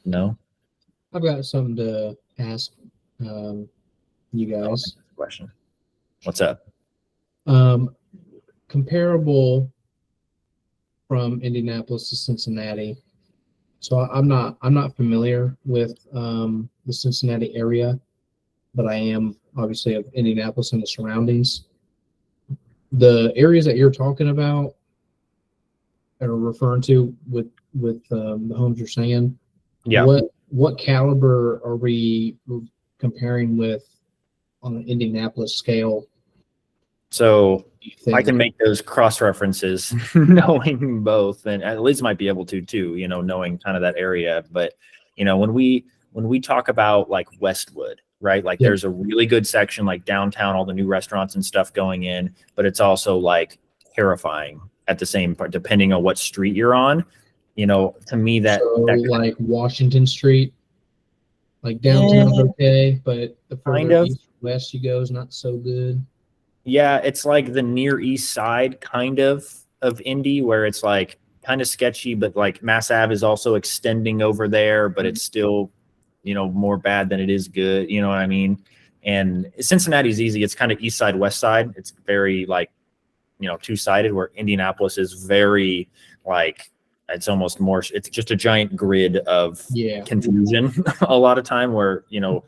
No? I've got something to ask you guys. Question. What's up? Comparable from Indianapolis to Cincinnati. So I'm not familiar with the Cincinnati area, but I am obviously of Indianapolis and the surroundings. The areas that you're talking about or referring to with the homes you're saying, Yeah. What caliber are we comparing with on an Indianapolis scale? So do you think? I can make those cross references knowing both, and at least might be able to too, you know, knowing kind of that area. But, you know, when we talk about like Westwood, right? Like there's a really good section like downtown, all the new restaurants and stuff going in, but it's also like terrifying at the same part, depending on what street you're on. You know, to me that like Washington Street, like downtown's okay, but the further east west you go is not so good. Yeah, it's like the near east side kind of Indy, where it's like kind of sketchy, but like Mass Ave is also extending over there, but it's still, you know, more bad than it is good. You know what I mean? And Cincinnati's easy. It's kind of east side, west side. It's very like, you know, two-sided, where Indianapolis is very like, it's almost more, it's just a giant grid of confusion a lot of time, where, you know,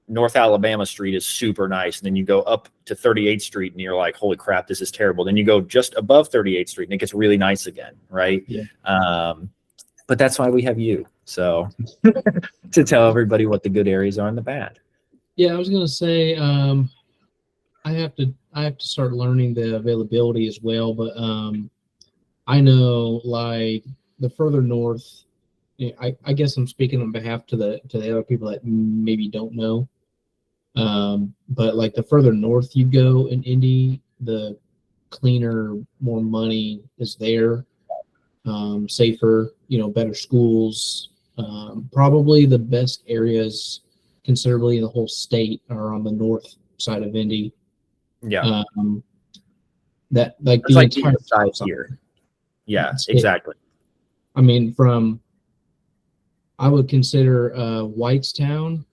North Alabama Street is super nice. And then you go up to 38th Street and you're like, holy crap, this is terrible. Then you go just above 38th Street and it gets really nice again. Right. Yeah. But that's why we have you. So to tell everybody what the good areas are and the bad. Yeah. I was going to say, I have to start learning the availability as well. But, I know like the further north, I guess I'm speaking on behalf to the other people that maybe don't know. But like the further north you go in Indy, the cleaner, more money is there, safer, you know, better schools. Probably the best areas considerably in the whole state are on the north side of Indy. Yeah. That like it's the like entire side here. Yeah, exactly. I mean, I would consider Whitestown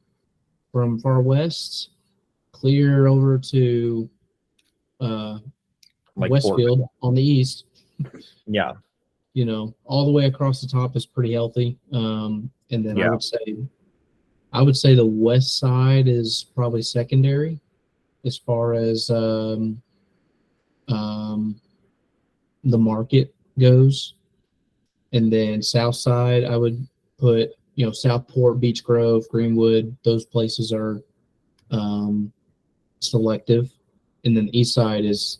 from far west, clear over to Like Westfield on the east. Yeah. You know, all the way across the top is pretty healthy. And then I would say the west side is probably secondary as far as the market goes. And then south side, I would put, you know, Southport, Beech Grove, Greenwood, those places are selective. And then the east side is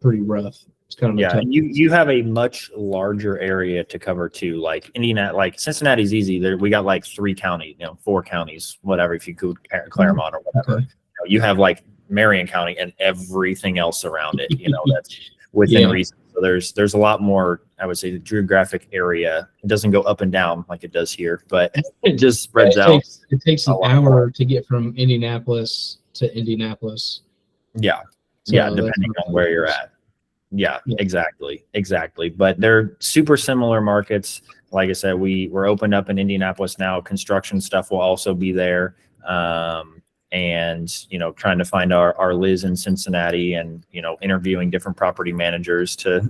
pretty rough. It's kind of and you have a much larger area to cover too. Like Indiana, like Cincinnati's easy. There we got like 3 counties, you know, 4 counties, whatever, if you could Claremont or whatever. Okay. You have like Marion County and everything else around it, you know, that's within reason. So there's a lot more, I would say, the geographic area. It doesn't go up and down like it does here, but it just spreads out. It takes an hour to get from Indianapolis to Indianapolis. Yeah. So yeah, depending on where you're at. Yeah, exactly. But they're super similar markets. Like I said, we're opened up in Indianapolis now. Construction stuff will also be there. and, you know, trying to find our Liz in Cincinnati and, you know, interviewing different property managers to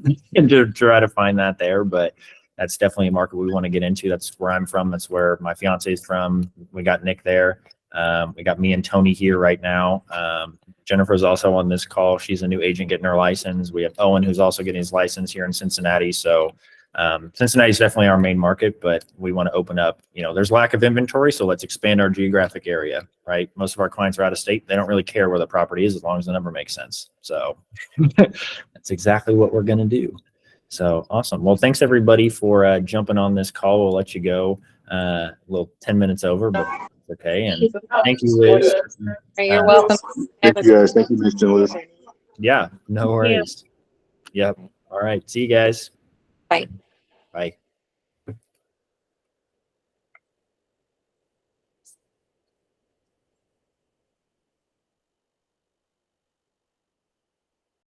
try to find that there. But that's definitely a market we want to get into. That's where I'm from. That's where my fiance is from. We got Nick there. We got me and Tony here right now. Jennifer's also on this call. She's a new agent getting her license. We have Owen, who's also getting his license here in Cincinnati. So Cincinnati is definitely our main market, but we want to open up, you know, there's lack of inventory. So let's expand our geographic area, right? Most of our clients are out of state. They don't really care where the property is as long as the number makes sense. So that's exactly what we're going to do. So awesome. Well, thanks everybody for jumping on this call. We'll let you go a little 10 minutes over, but okay. And thank you, Liz. You're welcome. Thank you guys. Thank you, Mr. Lewis. Yeah, no worries. Yep. All right. See you guys. Bye. Bye.